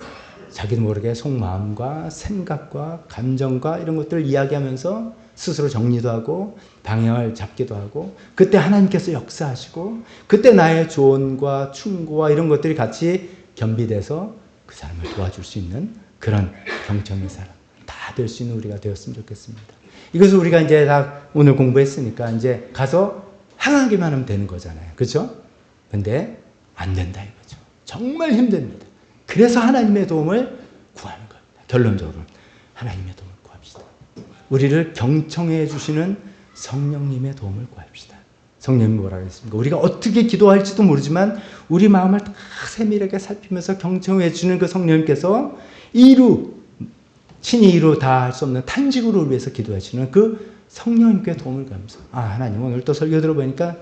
자기도 모르게 속마음과 생각과 감정과 이런 것들을 이야기하면서 스스로 정리도 하고 방향을 잡기도 하고, 그때 하나님께서 역사하시고 그때 나의 조언과 충고와 이런 것들이 같이 겸비돼서 그 사람을 도와줄 수 있는 그런 경청의 사람 다 될 수 있는 우리가 되었으면 좋겠습니다. 이것을 우리가 이제 다 오늘 공부했으니까 이제 가서 하나님께만 하면 되는 거잖아요. 그렇죠? 근데 안 된다 이거죠. 정말 힘듭니다. 그래서 하나님의 도움을 구하는 겁니다. 결론적으로 하나님의 도움을 구합시다. 우리를 경청해 주시는 성령님의 도움을 구합시다. 성령님 뭐라고 했습니까? 우리가 어떻게 기도할지도 모르지만 우리 마음을 다 세밀하게 살피면서 경청해 주는 그 성령님께서 친히 이루 다 할 수 없는 탄식으로 위해서 기도하시는 그 성령님께 도움을 구하면서 하나님 오늘 또 설교 들어보니까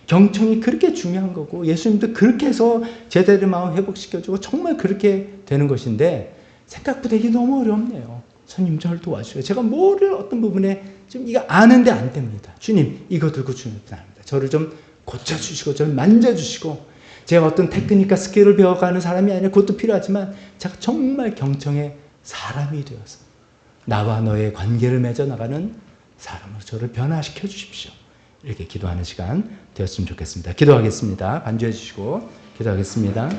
경청이 그렇게 중요한 거고 예수님도 그렇게 해서 제자들의 마음 회복시켜주고 정말 그렇게 되는 것인데 생각보다 이게 너무 어렵네요. 주님 저를 도와주세요. 제가 뭐를 어떤 부분에 좀 이거 아는데 안 됩니다. 주님 이거 들고 주님께 합니다. 저를 좀 고쳐주시고 저를 만져주시고 제가 어떤 테크닉과 스킬을 배워가는 사람이 아니라 그것도 필요하지만 제가 정말 경청의 사람이 되어서 나와 너의 관계를 맺어나가는 사람으로 저를 변화시켜 주십시오. 이렇게 기도하는 시간 되었으면 좋겠습니다. 기도하겠습니다. 반주해 주시고 기도하겠습니다.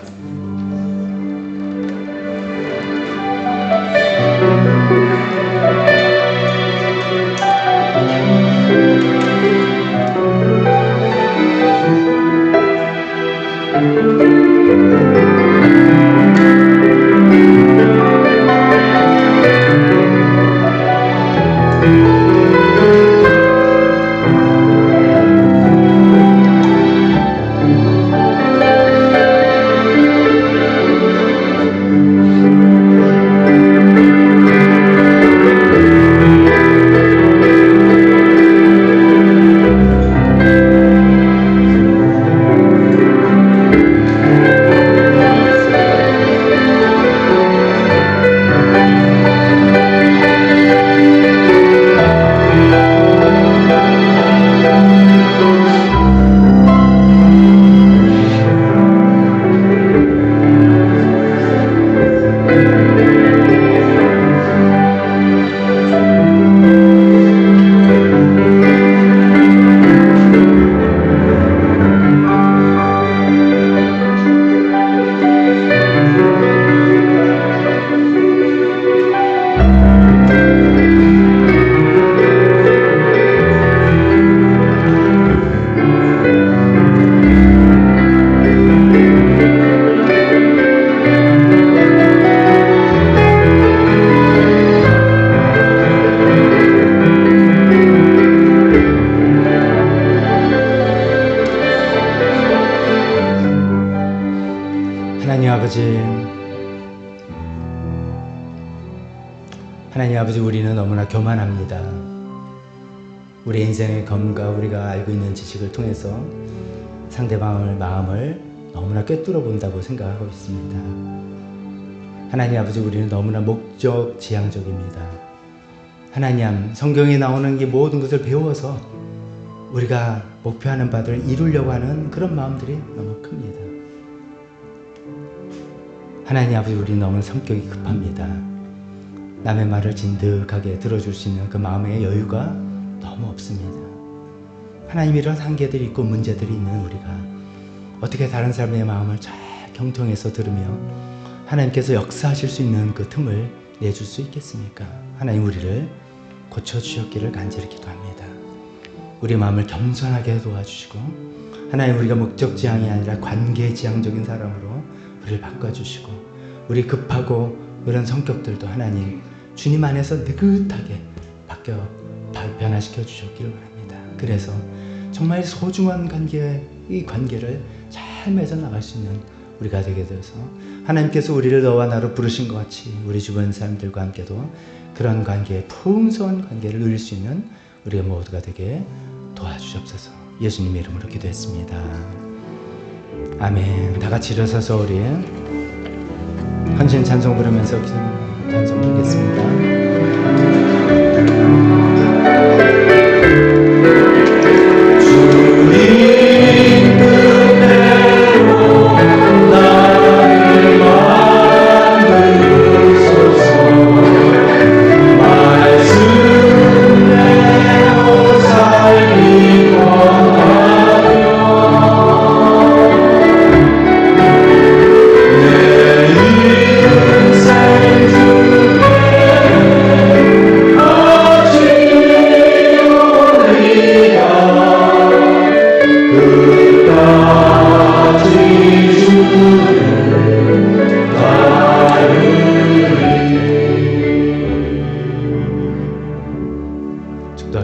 하나님 아버지 우리는 너무나 교만합니다. 우리 인생의 검과 우리가 알고 있는 지식을 통해서 상대방의 마음을 너무나 꿰뚫어 본다고 생각하고 있습니다. 하나님 아버지 우리는 너무나 목적 지향적입니다. 하나님 성경에 나오는 이 모든 것을 배워서 우리가 목표하는 바를 이루려고 하는 그런 마음들이 너무 큽니다. 하나님 아버지 우리는 너무 성격이 급합니다. 남의 말을 진득하게 들어줄 수 있는 그 마음의 여유가 너무 없습니다. 하나님 이런 한계들이 있고 문제들이 있는 우리가 어떻게 다른 사람의 마음을 잘 경청해서 들으며 하나님께서 역사하실 수 있는 그 틈을 내줄 수 있겠습니까? 하나님 우리를 고쳐주셨기를 간절히 기도합니다. 우리 마음을 겸손하게 도와주시고 하나님 우리가 목적지향이 아니라 관계지향적인 사람으로 우리를 바꿔주시고 우리 급하고 그런 성격들도 하나님 주님 안에서 느긋하게 변화시켜 주셨기를 바랍니다. 그래서 정말 소중한 이 관계를 잘 맺어 나갈 수 있는 우리가 되게 되어서 하나님께서 우리를 너와 나로 부르신 것 같이 우리 주변 사람들과 함께도 그런 풍성한 관계를 누릴 수 있는 우리 모두가 되게 도와주시옵소서. 예수님의 이름으로 기도했습니다. 아멘. 다 같이 일어서서 우리 헌신 찬송 부르면서 찬송 부르겠습니다. 내 인생 중에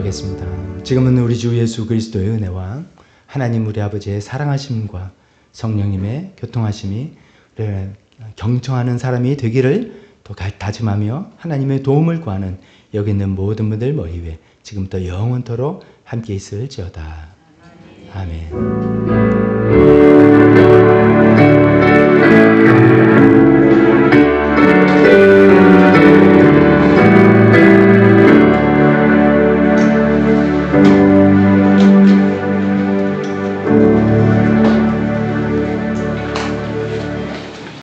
기도하겠습니다. 지금은 우리 주 예수 그리스도의 은혜와 하나님 우리 아버지의 사랑하심과 성령님의 교통하심이 경청하는 사람이 되기를 또 다짐하며 하나님의 도움을 구하는 여기 있는 모든 분들 머리 위에 지금부터 영원토록 함께 있을지어다. 아멘.